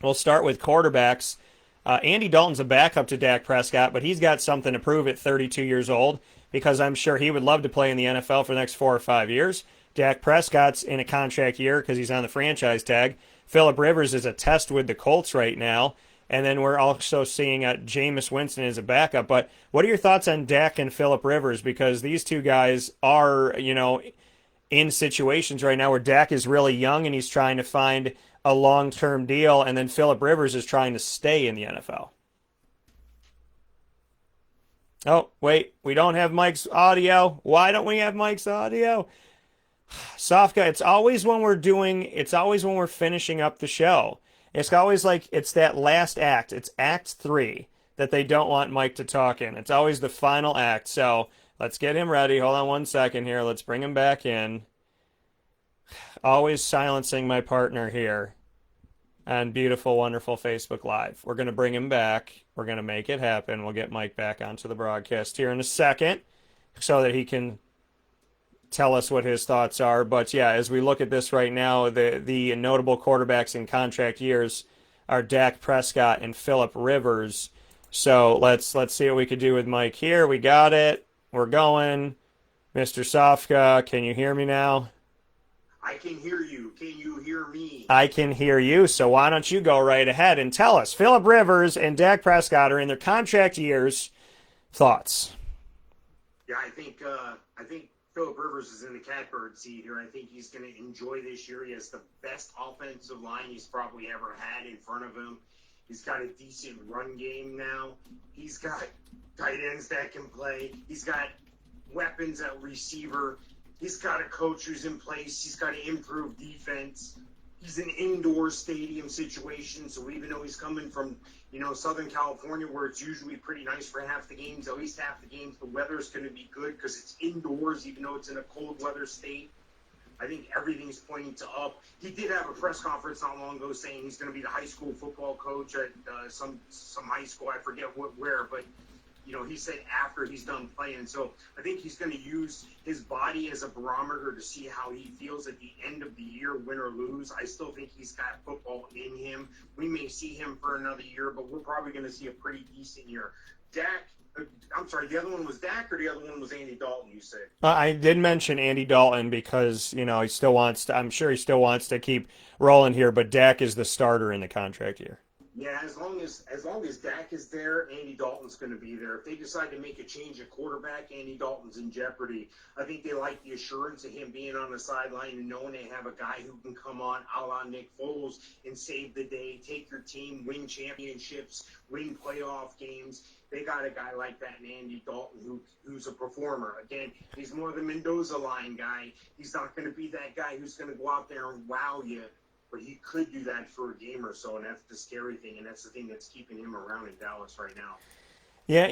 we'll start with quarterbacks. Andy Dalton's a backup to Dak Prescott, but he's got something to prove at 32 years old because I'm sure he would love to play in the NFL for the next 4 or 5 years. Dak Prescott's in a contract year because he's on the franchise tag. Phillip Rivers is a test with the Colts right now. And then we're also seeing Jameis Winston as a backup. But what are your thoughts on Dak and Phillip Rivers? Because these two guys are, in situations right now where Dak is really young and he's trying to find a long-term deal. And then Phillip Rivers is trying to stay in the NFL. Oh, wait, we don't have Mike's audio. Why don't we have Mike's audio? Sofka, it's always when we're finishing up the show. It's always like it's that last act. It's Act 3 that they don't want Mike to talk in. It's always the final act. So let's get him ready. Hold on one second here. Let's bring him back in. Always silencing my partner here on beautiful, wonderful Facebook Live. We're going to bring him back. We're going to make it happen. We'll get Mike back onto the broadcast here in a second so that he can tell us what his thoughts are. But yeah, as we look at this right now, the notable quarterbacks in contract years are Dak Prescott and Phillip Rivers. So let's see what we could do with Mike here. We got it. We're going. Mr. Sofka, can you hear me now? I can hear you. Can you hear me? I can hear you, so why don't you go right ahead and tell us. Phillip Rivers and Dak Prescott are in their contract years. Thoughts? Yeah, I think Phillip Rivers is in the catbird seat here. I think he's going to enjoy this year. He has the best offensive line he's probably ever had in front of him. He's got a decent run game now. He's got tight ends that can play. He's got weapons at receiver. He's got a coach who's in place. He's got to improve defense. He's an indoor stadium situation, so even though he's coming from, Southern California, where it's usually pretty nice for half the games, at least half the games, the weather's going to be good because it's indoors, even though it's in a cold weather state. I think everything's pointing to up. He did have a press conference not long ago saying he's going to be the high school football coach at some high school. I forget where, but he said after he's done playing. So I think he's going to use his body as a barometer to see how he feels at the end of the year, win or lose. I still think he's got football in him. We may see him for another year, but we're probably going to see a pretty decent year. I'm sorry, the other one was Dak, or the other one was Andy Dalton, you said? I did mention Andy Dalton because, he still wants to, I'm sure he still wants to keep rolling here, but Dak is the starter in the contract year. Yeah, as long as Dak is there, Andy Dalton's going to be there. If they decide to make a change at quarterback, Andy Dalton's in jeopardy. I think they like the assurance of him being on the sideline and knowing they have a guy who can come on, a la Nick Foles, and save the day, take your team, win championships, win playoff games. They got a guy like that in Andy Dalton who's a performer. Again, he's more the Mendoza line guy. He's not going to be that guy who's going to go out there and wow you. But he could do that for a game or so, and that's the scary thing, and that's the thing that's keeping him around in Dallas right now. Yeah,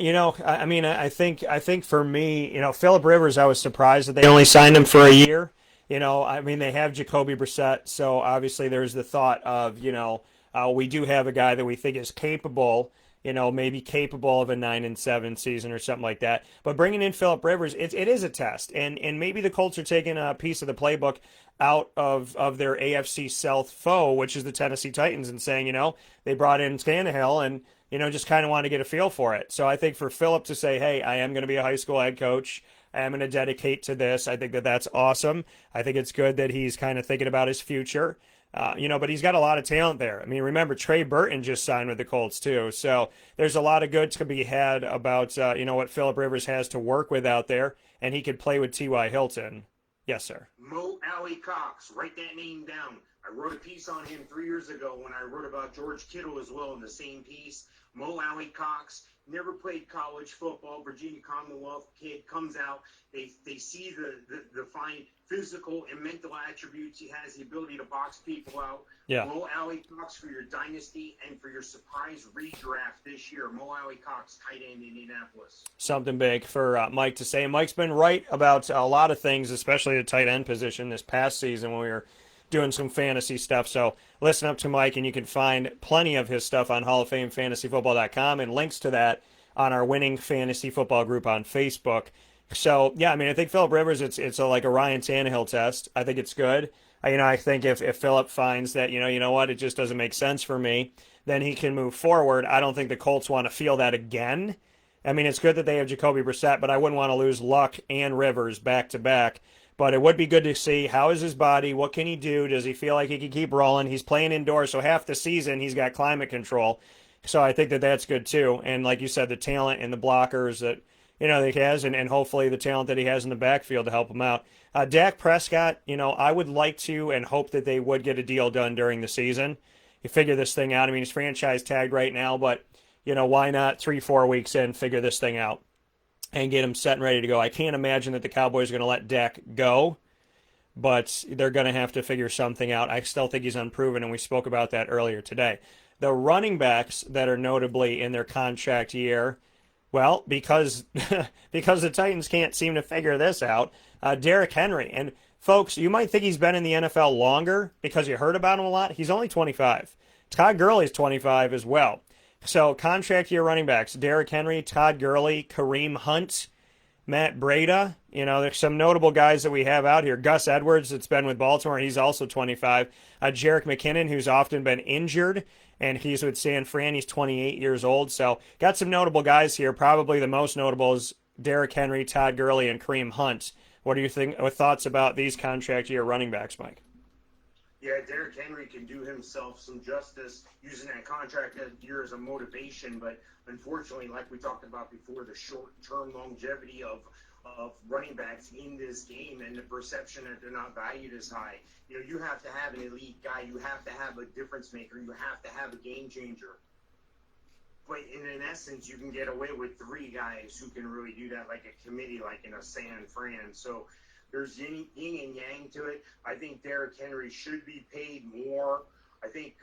I think for me, Phillip Rivers, I was surprised that they only signed him for a year. They have Jacoby Brissett, so obviously there's the thought of, we do have a guy that we think is capable, maybe capable of a 9-7 season or something like that. But bringing in Phillip Rivers, it is a test, and maybe the Colts are taking a piece of the playbook out of their AFC South foe, which is the Tennessee Titans, and saying, they brought in Tannehill and, just kind of want to get a feel for it. So I think for Phillip to say, hey, I am going to be a high school head coach, I am going to dedicate to this, I think that's awesome. I think it's good that he's kind of thinking about his future. But he's got a lot of talent there. I mean, remember, Trey Burton just signed with the Colts, too. So there's a lot of good to be had about, what Phillip Rivers has to work with out there, and he could play with T.Y. Hilton. Yes, sir. Mo Alley Cox, write that name down. I wrote a piece on him 3 years ago when I wrote about George Kittle as well in the same piece. Mo Alley Cox, never played college football. Virginia Commonwealth kid comes out. They see the fine physical and mental attributes he has, the ability to box people out. Yeah. Mo Alley Cox for your dynasty and for your surprise redraft this year. Mo Alley Cox, tight end, Indianapolis. Something big for Mike to say. Mike's been right about a lot of things, especially the tight end position this past season when we were doing some fantasy stuff. So listen up to Mike, and you can find plenty of his stuff on HallOfFameFantasyFootball.com and links to that on our Winning Fantasy Football group on Facebook. So, yeah, I think Phillip Rivers, it's like a Ryan Tannehill test. I think it's good. I think if Phillip finds that, you know what, it just doesn't make sense for me, then he can move forward. I don't think the Colts want to feel that again. It's good that they have Jacoby Brissett, but I wouldn't want to lose Luck and Rivers back-to-back. But it would be good to see how is his body, what can he do, does he feel like he can keep rolling? He's playing indoors, so half the season he's got climate control. So I think that's good too. And like you said, the talent and the blockers that that he has, and hopefully the talent that he has in the backfield to help him out. Dak Prescott, I would like to and hope that they would get a deal done during the season. You figure this thing out. He's franchise tagged right now, but why not 3-4 weeks in figure this thing out and get him set and ready to go? I can't imagine that the Cowboys are going to let Dak go, but they're going to have to figure something out. I still think he's unproven, and we spoke about that earlier today. The running backs that are notably in their contract year, well, because the Titans can't seem to figure this out, Derrick Henry. And, folks, you might think he's been in the NFL longer because you heard about him a lot. He's only 25. Todd Gurley's 25 as well. So, contract year running backs, Derrick Henry, Todd Gurley, Kareem Hunt, Matt Breida. There's some notable guys that we have out here. Gus Edwards, that's been with Baltimore, he's also 25. Jerick McKinnon, who's often been injured, and he's with San Fran. He's 28 years old. So got some notable guys here. Probably the most notable is Derrick Henry, Todd Gurley, and Kareem Hunt. What do you think? What thoughts about these contract year running backs, Mike? Yeah, Derrick Henry can do himself some justice using that contract year as a motivation, but unfortunately, like we talked about before, the short-term longevity of running backs in this game and the perception that they're not valued as high. You know, you have to have an elite guy. You have to have a difference maker. You have to have a game changer. But in essence, you can get away with three guys who can really do that, like a committee, like in a San Fran. So there's yin and yang to it. I think Derrick Henry should be paid more. I think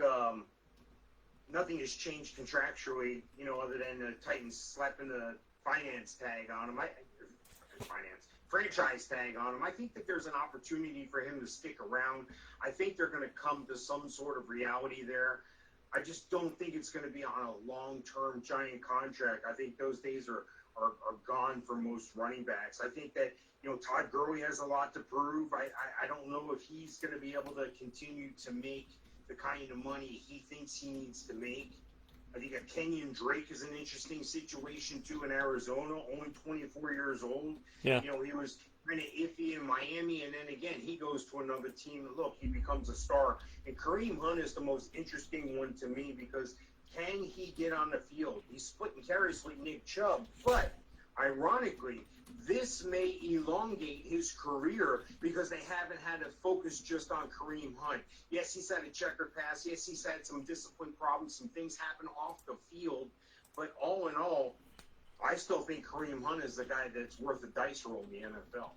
nothing has changed contractually, you know, other than the Titans slapping the finance tag on him. Franchise tag on him. I think that there's an opportunity for him to stick around. I think they're going to come to some sort of reality there. I just don't think it's going to be on a long-term giant contract. I think those days are gone for most running backs. I think that, you know, Todd Gurley has a lot to prove. I don't know if he's going to be able to continue to make the kind of money he thinks he needs to make. I think Kenyon Drake is an interesting situation, too, in Arizona, only 24 years old. Yeah. You know, he was kind of iffy in Miami, and then again, he goes to another team, and look, he becomes a star. And Kareem Hunt is the most interesting one to me because can he get on the field? He's splitting carries with Nick Chubb, but ironically, this may elongate his career because they haven't had to focus just on Kareem Hunt. Yes, he's had a checkered past. Yes, he's had some discipline problems. Some things happen off the field. But all in all, I still think Kareem Hunt is the guy that's worth a dice roll in the NFL.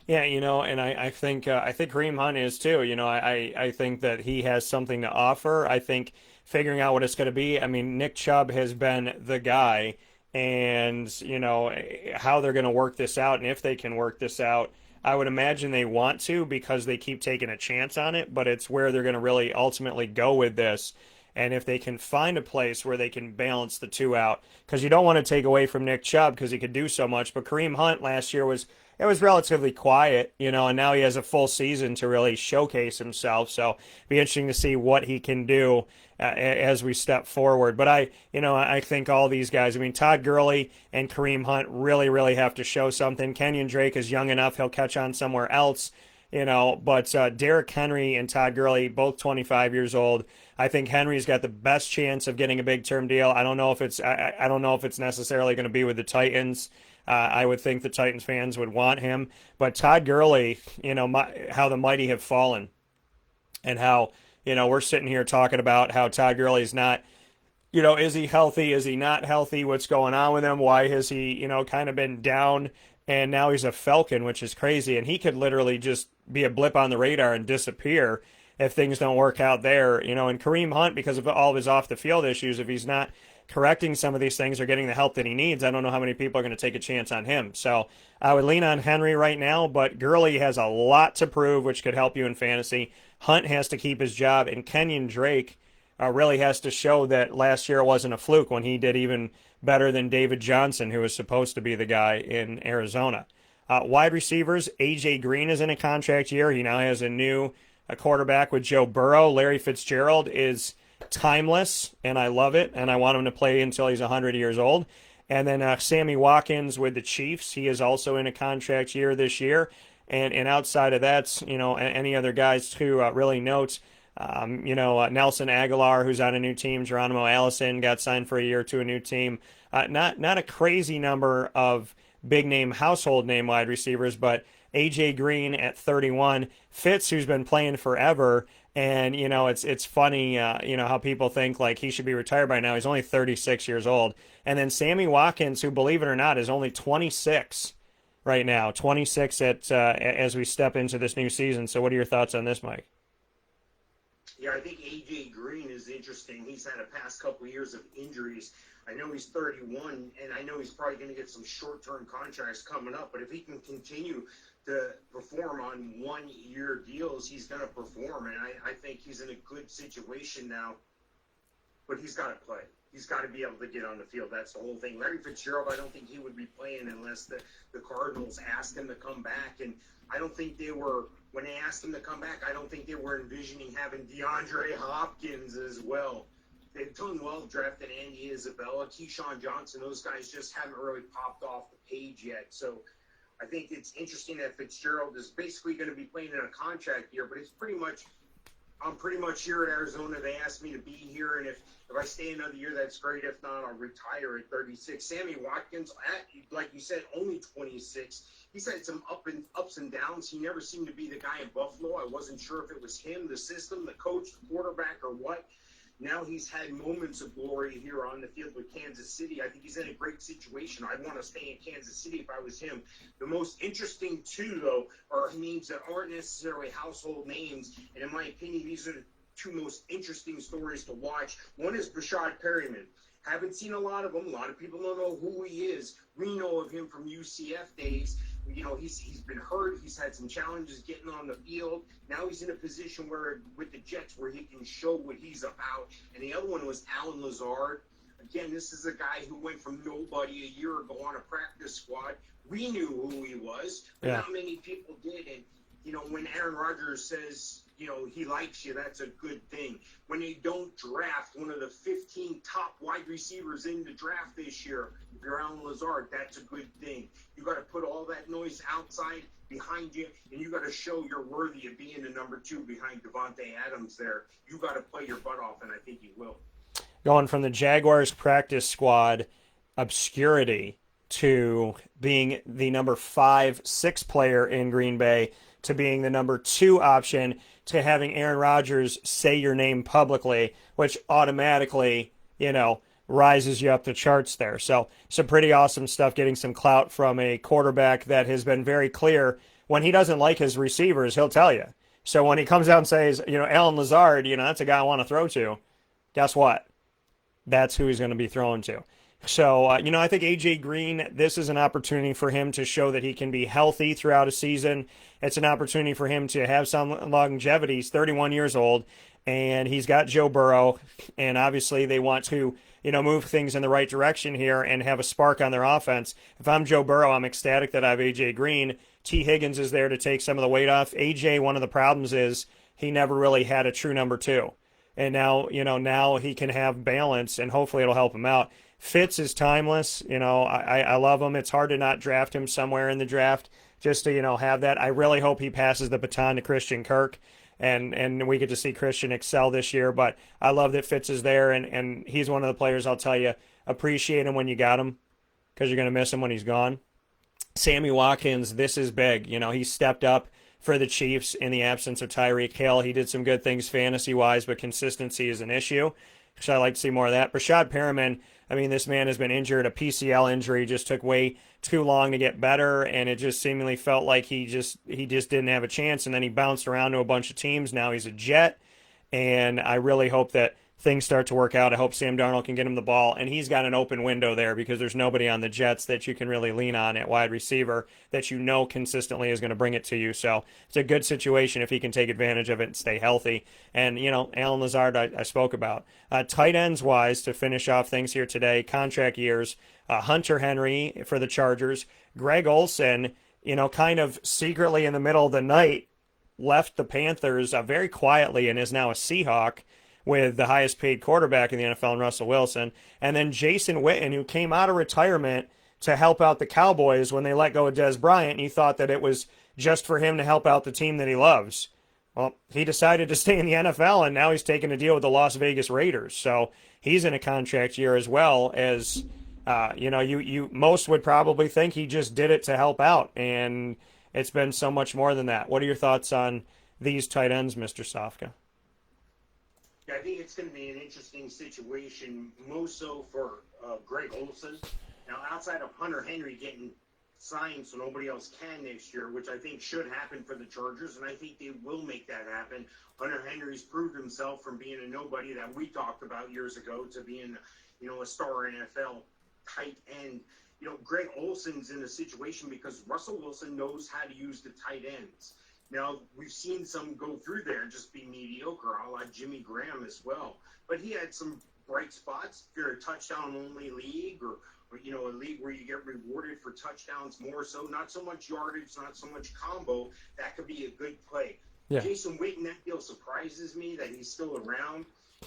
Yeah, you know, and I think Kareem Hunt is too. You know, I think that he has something to offer. I think figuring out what it's going to be. I mean, Nick Chubb has been the guy, and you know how they're going to work this out, and if they can work this out. I would imagine they want to because they keep taking a chance on it, but it's where they're going to really ultimately go with this. And if they can find a place where they can balance the two out, because you don't want to take away from Nick Chubb because he could do so much. But Kareem Hunt last year was relatively quiet, you know, and now he has a full season to really showcase himself. So it'll be interesting to see what he can do as we step forward. But I think all these guys, I mean, Todd Gurley and Kareem Hunt really, really have to show something. Kenyon Drake is young enough; he'll catch on somewhere else. You know, but Derrick Henry and Todd Gurley, both 25 years old. I think Henry's got the best chance of getting a big term deal. I don't know if it's necessarily going to be with the Titans. I would think the Titans fans would want him, but Todd Gurley, you know, how the mighty have fallen, and how, you know, we're sitting here talking about how Todd Gurley's not, you know, is he healthy? Is he not healthy? What's going on with him? Why has he, you know, kind of been down? And now he's a Falcon, which is crazy. And he could literally just be a blip on the radar and disappear if things don't work out there. You know, and Kareem Hunt, because of all of his off-the-field issues, if he's not correcting some of these things or getting the help that he needs, I don't know how many people are going to take a chance on him. So I would lean on Henry right now, but Gurley has a lot to prove, which could help you in fantasy. Hunt has to keep his job, and Kenyon Drake really has to show that last year it wasn't a fluke when he did even better than David Johnson, who was supposed to be the guy in Arizona. Wide receivers, A.J. Green is in a contract year. He now has a quarterback with Joe Burrow. Larry Fitzgerald is timeless, and I love it, and I want him to play until he's 100 years old. And then Sammy Watkins with the Chiefs. He is also in a contract year this year. And outside of that, you know, any other guys to really note, Nelson Aguilar, who's on a new team. Geronimo Allison got signed for a year to a new team. Not a crazy number of big-name, household-name wide receivers, but A.J. Green at 31. Fitz, who's been playing forever, and, you know, it's funny, how people think, like, he should be retired by now. He's only 36 years old. And then Sammy Watkins, who, believe it or not, is only 26 right now. 26 as we step into this new season. So what are your thoughts on this, Mike? Yeah, I think A.J. Green is interesting. He's had a past couple of years of injuries. I know he's 31, and I know he's probably going to get some short-term contracts coming up, but if he can continue to perform on one-year deals, he's going to perform, and I think he's in a good situation now, but he's got to play. He's got to be able to get on the field. That's the whole thing. Larry Fitzgerald, I don't think he would be playing unless the Cardinals asked him to come back, and I don't think they were, when they asked him to come back, I don't think they were envisioning having DeAndre Hopkins as well. They've done well, drafted Andy Isabella, Keyshawn Johnson. Those guys just haven't really popped off the page yet. So I think it's interesting that Fitzgerald is basically going to be playing in a contract year, but it's pretty much I'm pretty much here at Arizona. They asked me to be here, and if I stay another year, that's great. If not, I'll retire at 36. Sammy Watkins, like you said, only 26. He's had some ups and downs. He never seemed to be the guy in Buffalo. I wasn't sure if it was him, the system, the coach, the quarterback, or what. Now he's had moments of glory here on the field with Kansas City. I think he's in a great situation. I'd want to stay in Kansas City if I was him. The most interesting, too, though, are names that aren't necessarily household names. And in my opinion, these are the two most interesting stories to watch. One is Brashad Perryman. Haven't seen a lot of him. A lot of people don't know who he is. We know of him from UCF days. You know, he's been hurt. He's had some challenges getting on the field. Now he's in a position where, with the Jets, where he can show what he's about. And the other one was Alan Lazard. Again, this is a guy who went from nobody a year ago on a practice squad. We knew who he was, but not many people did. And, you know, when Aaron Rodgers says, you know, he likes you, that's a good thing. When they don't draft one of the 15 top wide receivers in the draft this year, if you're Alan Lazard, that's a good thing. You got to put all that noise outside behind you, and you got to show you're worthy of being the number 2 behind Devontae Adams there. You got to play your butt off, and I think you will. Going from the Jaguars practice squad obscurity to being the number 5, 6 player in Green Bay to being the number 2 option to having Aaron Rodgers say your name publicly, which automatically, you know, rises you up the charts there. So some pretty awesome stuff, getting some clout from a quarterback that has been very clear. When he doesn't like his receivers, he'll tell you. So when he comes out and says, you know, Alan Lazard, you know, that's a guy I want to throw to, guess what? That's who he's going to be throwing to. So, you know, I think A.J. Green, this is an opportunity for him to show that he can be healthy throughout a season. It's an opportunity for him to have some longevity. He's 31 years old, and he's got Joe Burrow, and obviously they want to, you know, move things in the right direction here and have a spark on their offense. If I'm Joe Burrow, I'm ecstatic that I have A.J. Green. T. Higgins is there to take some of the weight off. A.J., one of the problems is he never really had a true number 2. And now, you know, now he can have balance, and hopefully it'll help him out. Fitz is timeless. You know, I love him. It's hard to not draft him somewhere in the draft just to, you know, have that. I really hope he passes the baton to Christian Kirk, and we get to see Christian excel this year. But I love that Fitz is there, and he's one of the players, I'll tell you, appreciate him when you got him because you're going to miss him when he's gone. Sammy Watkins, this is big. You know, he stepped up for the Chiefs in the absence of Tyreek Hill. He did some good things fantasy-wise, but consistency is an issue. So I'd like to see more of that. Brashad Perriman, I mean, this man has been injured. A PCL injury just took way too long to get better, and it just seemingly felt like he just didn't have a chance, and then he bounced around to a bunch of teams. Now he's a Jet, and I really hope that things start to work out. I hope Sam Darnold can get him the ball, and he's got an open window there because there's nobody on the Jets that you can really lean on at wide receiver that you know consistently is going to bring it to you. So it's a good situation if he can take advantage of it and stay healthy. And, you know, Alan Lazard I spoke about. Tight ends-wise, to finish off things here today, contract years, Hunter Henry for the Chargers, Greg Olsen, you know, kind of secretly in the middle of the night, left the Panthers very quietly and is now a Seahawk, with the highest paid quarterback in the NFL, Russell Wilson. And then Jason Witten, who came out of retirement to help out the Cowboys when they let go of Dez Bryant, and he thought that it was just for him to help out the team that he loves. Well, he decided to stay in the NFL, and now he's taking a deal with the Las Vegas Raiders. So he's in a contract year as well as, you know, you most would probably think he just did it to help out, and it's been so much more than that. What are your thoughts on these tight ends, Mr. Sofka? I think it's going to be an interesting situation, most so for Greg Olsen. Now, outside of Hunter Henry getting signed so nobody else can next year, which I think should happen for the Chargers, and I think they will make that happen. Hunter Henry's proved himself from being a nobody that we talked about years ago to being, you know, a star NFL tight end. You know, Greg Olsen's in a situation because Russell Wilson knows how to use the tight ends. Now, we've seen some go through there and just be mediocre, a la Jimmy Graham as well. But he had some bright spots. If you're a touchdown-only league or, you know, a league where you get rewarded for touchdowns more so, not so much yardage, not so much combo, that could be a good play. Yeah. Jason Witten, that deal surprises me that he's still around,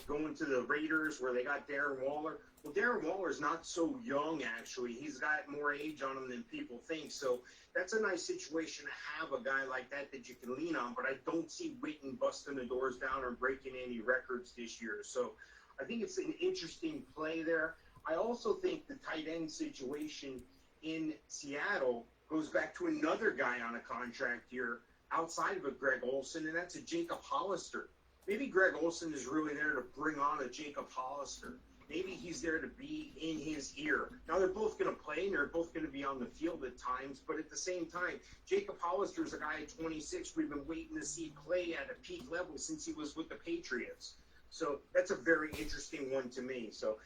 going to the Raiders where they got Darren Waller. Well, Darren Waller's not so young, actually. He's got more age on him than people think. So that's a nice situation to have a guy like that you can lean on. But I don't see Witten busting the doors down or breaking any records this year. So I think it's an interesting play there. I also think the tight end situation in Seattle goes back to another guy on a contract here outside of a Greg Olsen, and that's a Jacob Hollister. Maybe Greg Olsen is really there to bring on a Jacob Hollister. Maybe he's there to be in his ear. Now, they're both going to play, and they're both going to be on the field at times, but at the same time, Jacob Hollister is a guy at 26 we've been waiting to see play at a peak level since he was with the Patriots. So that's a very interesting one to me. So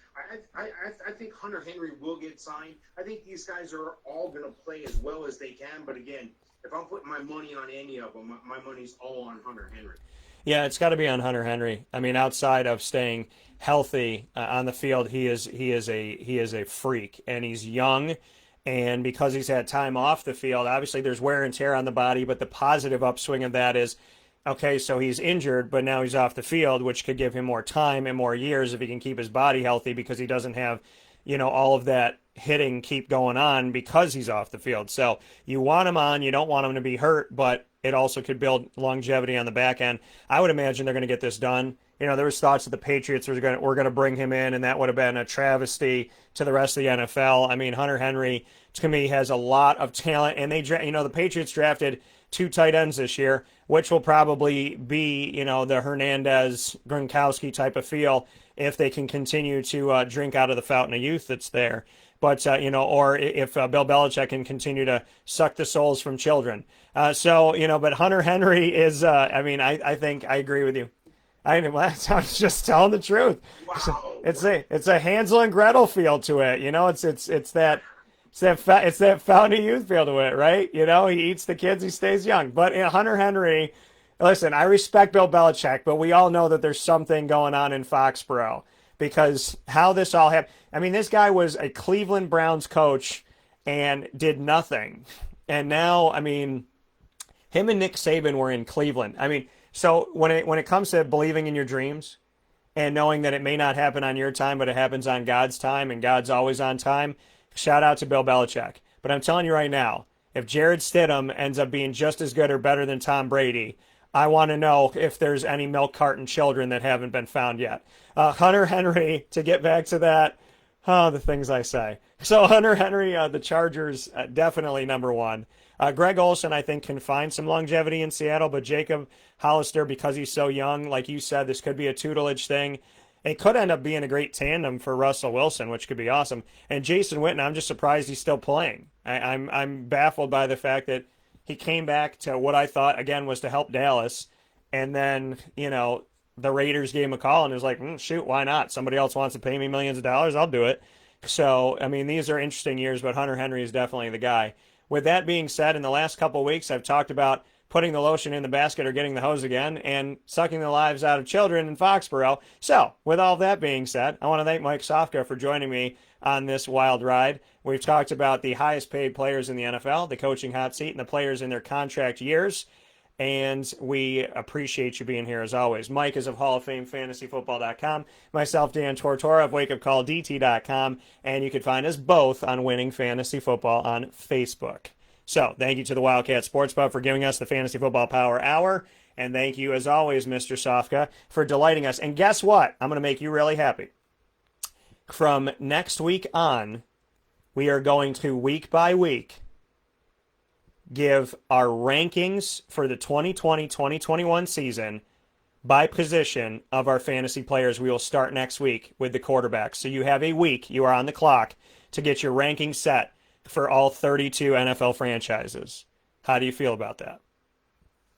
I think Hunter Henry will get signed. I think these guys are all going to play as well as they can, but again, if I'm putting my money on any of them, my money's all on Hunter Henry. Yeah, it's got to be on Hunter Henry. I mean, outside of staying healthy on the field, he is a freak, and he's young. And because he's had time off the field, obviously there's wear and tear on the body. But the positive upswing of that is, okay, so he's injured, but now he's off the field, which could give him more time and more years if he can keep his body healthy because he doesn't have, all of that hitting keep going on because he's off the field. So you want him on, you don't want him to be hurt, but it also could build longevity on the back end. I would imagine they're going to get this done. There was thoughts that the Patriots were going to bring him in, and that would have been a travesty to the rest of the NFL. I mean, Hunter Henry, to me, has a lot of talent, and the Patriots drafted 2 tight ends this year, which will probably be, the Hernandez, Gronkowski type of feel if they can continue to drink out of the fountain of youth that's there. But, or if Bill Belichick can continue to suck the souls from children. But Hunter Henry is, I think I agree with you. I was just telling the truth. Wow. It's a Hansel and Gretel feel to it. It's that fountain of youth feel to it, right? He eats the kids, he stays young. But Hunter Henry, listen, I respect Bill Belichick, but we all know that there's something going on in Foxborough because how this all happened. I mean, this guy was a Cleveland Browns coach and did nothing. And now, him and Nick Saban were in Cleveland. So when it comes to believing in your dreams and knowing that it may not happen on your time, but it happens on God's time and God's always on time, shout out to Bill Belichick. But I'm telling you right now, if Jared Stidham ends up being just as good or better than Tom Brady, I want to know if there's any milk carton children that haven't been found yet. Hunter Henry, to get back to that, the things I say. So Hunter Henry, the Chargers, definitely number one. Greg Olsen, I think, can find some longevity in Seattle, but Jacob Hollister, because he's so young, like you said, this could be a tutelage thing. It could end up being a great tandem for Russell Wilson, which could be awesome. And Jason Witten, I'm just surprised he's still playing. I'm baffled by the fact that he came back to what I thought, again, was to help Dallas. And then, the Raiders gave him a call and was like, shoot, why not? Somebody else wants to pay me millions of dollars, I'll do it. So, these are interesting years, but Hunter Henry is definitely the guy. With that being said, in the last couple of weeks, I've talked about putting the lotion in the basket or getting the hose again and sucking the lives out of children in Foxborough. So, with all that being said, I want to thank Mike Sofka for joining me on this wild ride. We've talked about the highest paid players in the NFL, the coaching hot seat, and the players in their contract years. And we appreciate you being here as always. Mike is of Hall of Fame FantasyFootball.com. Myself, Dan Tortora of WakeUpCallDT.com. And you can find us both on Winning Fantasy Football on Facebook. So, thank you to the Wildcat Sports Pub for giving us the Fantasy Football Power Hour. And thank you, as always, Mr. Sofka, for delighting us. And guess what? I'm going to make you really happy. From next week on, we are going to, week by week, give our rankings for the 2020-2021 season by position of our fantasy players. We will start next week with the quarterbacks. So you have a week, you are on the clock, to get your ranking set for all 32 NFL franchises. How do you feel about that?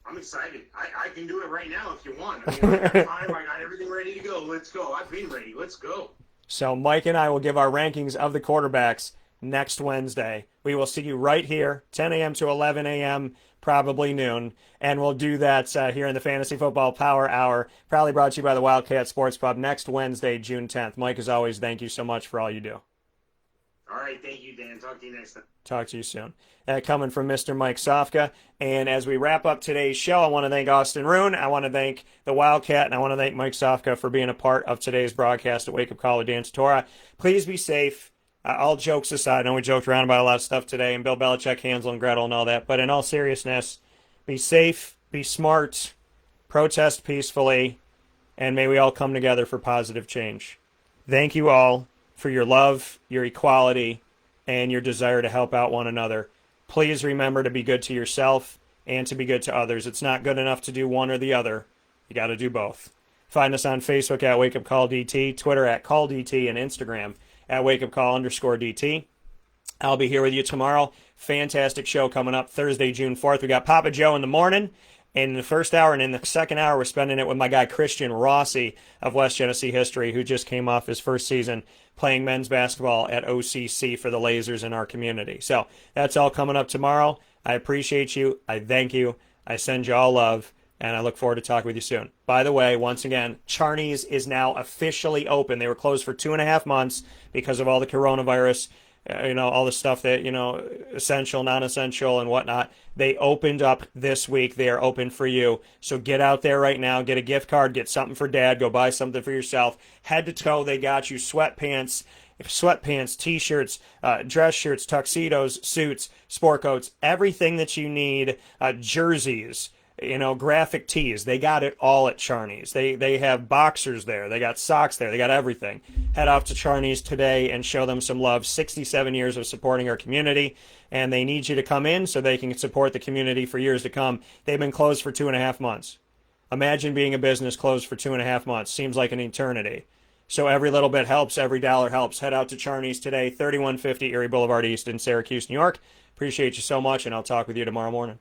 I'm excited. I can do it right now if you want. I got time. I got everything ready to go. Let's go. I've been ready. Let's go. So Mike and I will give our rankings of the quarterbacks next Wednesday. We will see you right here, 10 a.m. to 11 a.m., probably noon, and we'll do that here in the Fantasy Football Power Hour, probably brought to you by the Wildcat Sports Pub next Wednesday, June 10th. Mike, as always, thank you so much for all you do. All right, thank you, Dan. Talk to you next time. Talk to you soon. Coming from Mr. Mike Sofka. And as we wrap up today's show, I want to thank Austin Roon. I want to thank the Wildcat, and I want to thank Mike Sofka for being a part of today's broadcast at Wake Up Call with Dan Tortora. Please be safe. All jokes aside, I know we joked around about a lot of stuff today, and Bill Belichick, Hansel and Gretel, and all that. But in all seriousness, be safe, be smart, protest peacefully, and may we all come together for positive change. Thank you all for your love, your equality, and your desire to help out one another. Please remember to be good to yourself and to be good to others. It's not good enough to do one or the other. You got to do both. Find us on Facebook at Wake Up Call DT, Twitter at Call DT, and Instagram at Wake Up Call _DT. I'll be here with you tomorrow. Fantastic show coming up Thursday, June 4th. We got Papa Joe in the morning. In the first hour, and in the second hour, we're spending it with my guy Christian Rossi of West Genesee history, who just came off his first season playing men's basketball at OCC for the Lasers in our community. So that's all coming up tomorrow. I appreciate you. I thank you. I send you all love, and I look forward to talking with you soon. By the way, once again, Charney's is now officially open. They were closed for 2.5 months because of all the coronavirus, all the stuff that, essential, non-essential, and whatnot. They opened up this week. They are open for you. So get out there right now. Get a gift card. Get something for Dad. Go buy something for yourself. Head to toe, they got you sweatpants, T-shirts, dress shirts, tuxedos, suits, sport coats, everything that you need, jerseys, graphic tees. They got it all at Charney's. They have boxers there. They got socks there. They got everything. Head off to Charney's today and show them some love. 67 years of supporting our community, and they need you to come in so they can support the community for years to come. They've been closed for 2.5 months. Imagine being a business closed for 2.5 months. Seems like an eternity. So every little bit helps. Every dollar helps. Head out to Charney's today, 3150 Erie Boulevard East in Syracuse, New York. Appreciate you so much, and I'll talk with you tomorrow morning.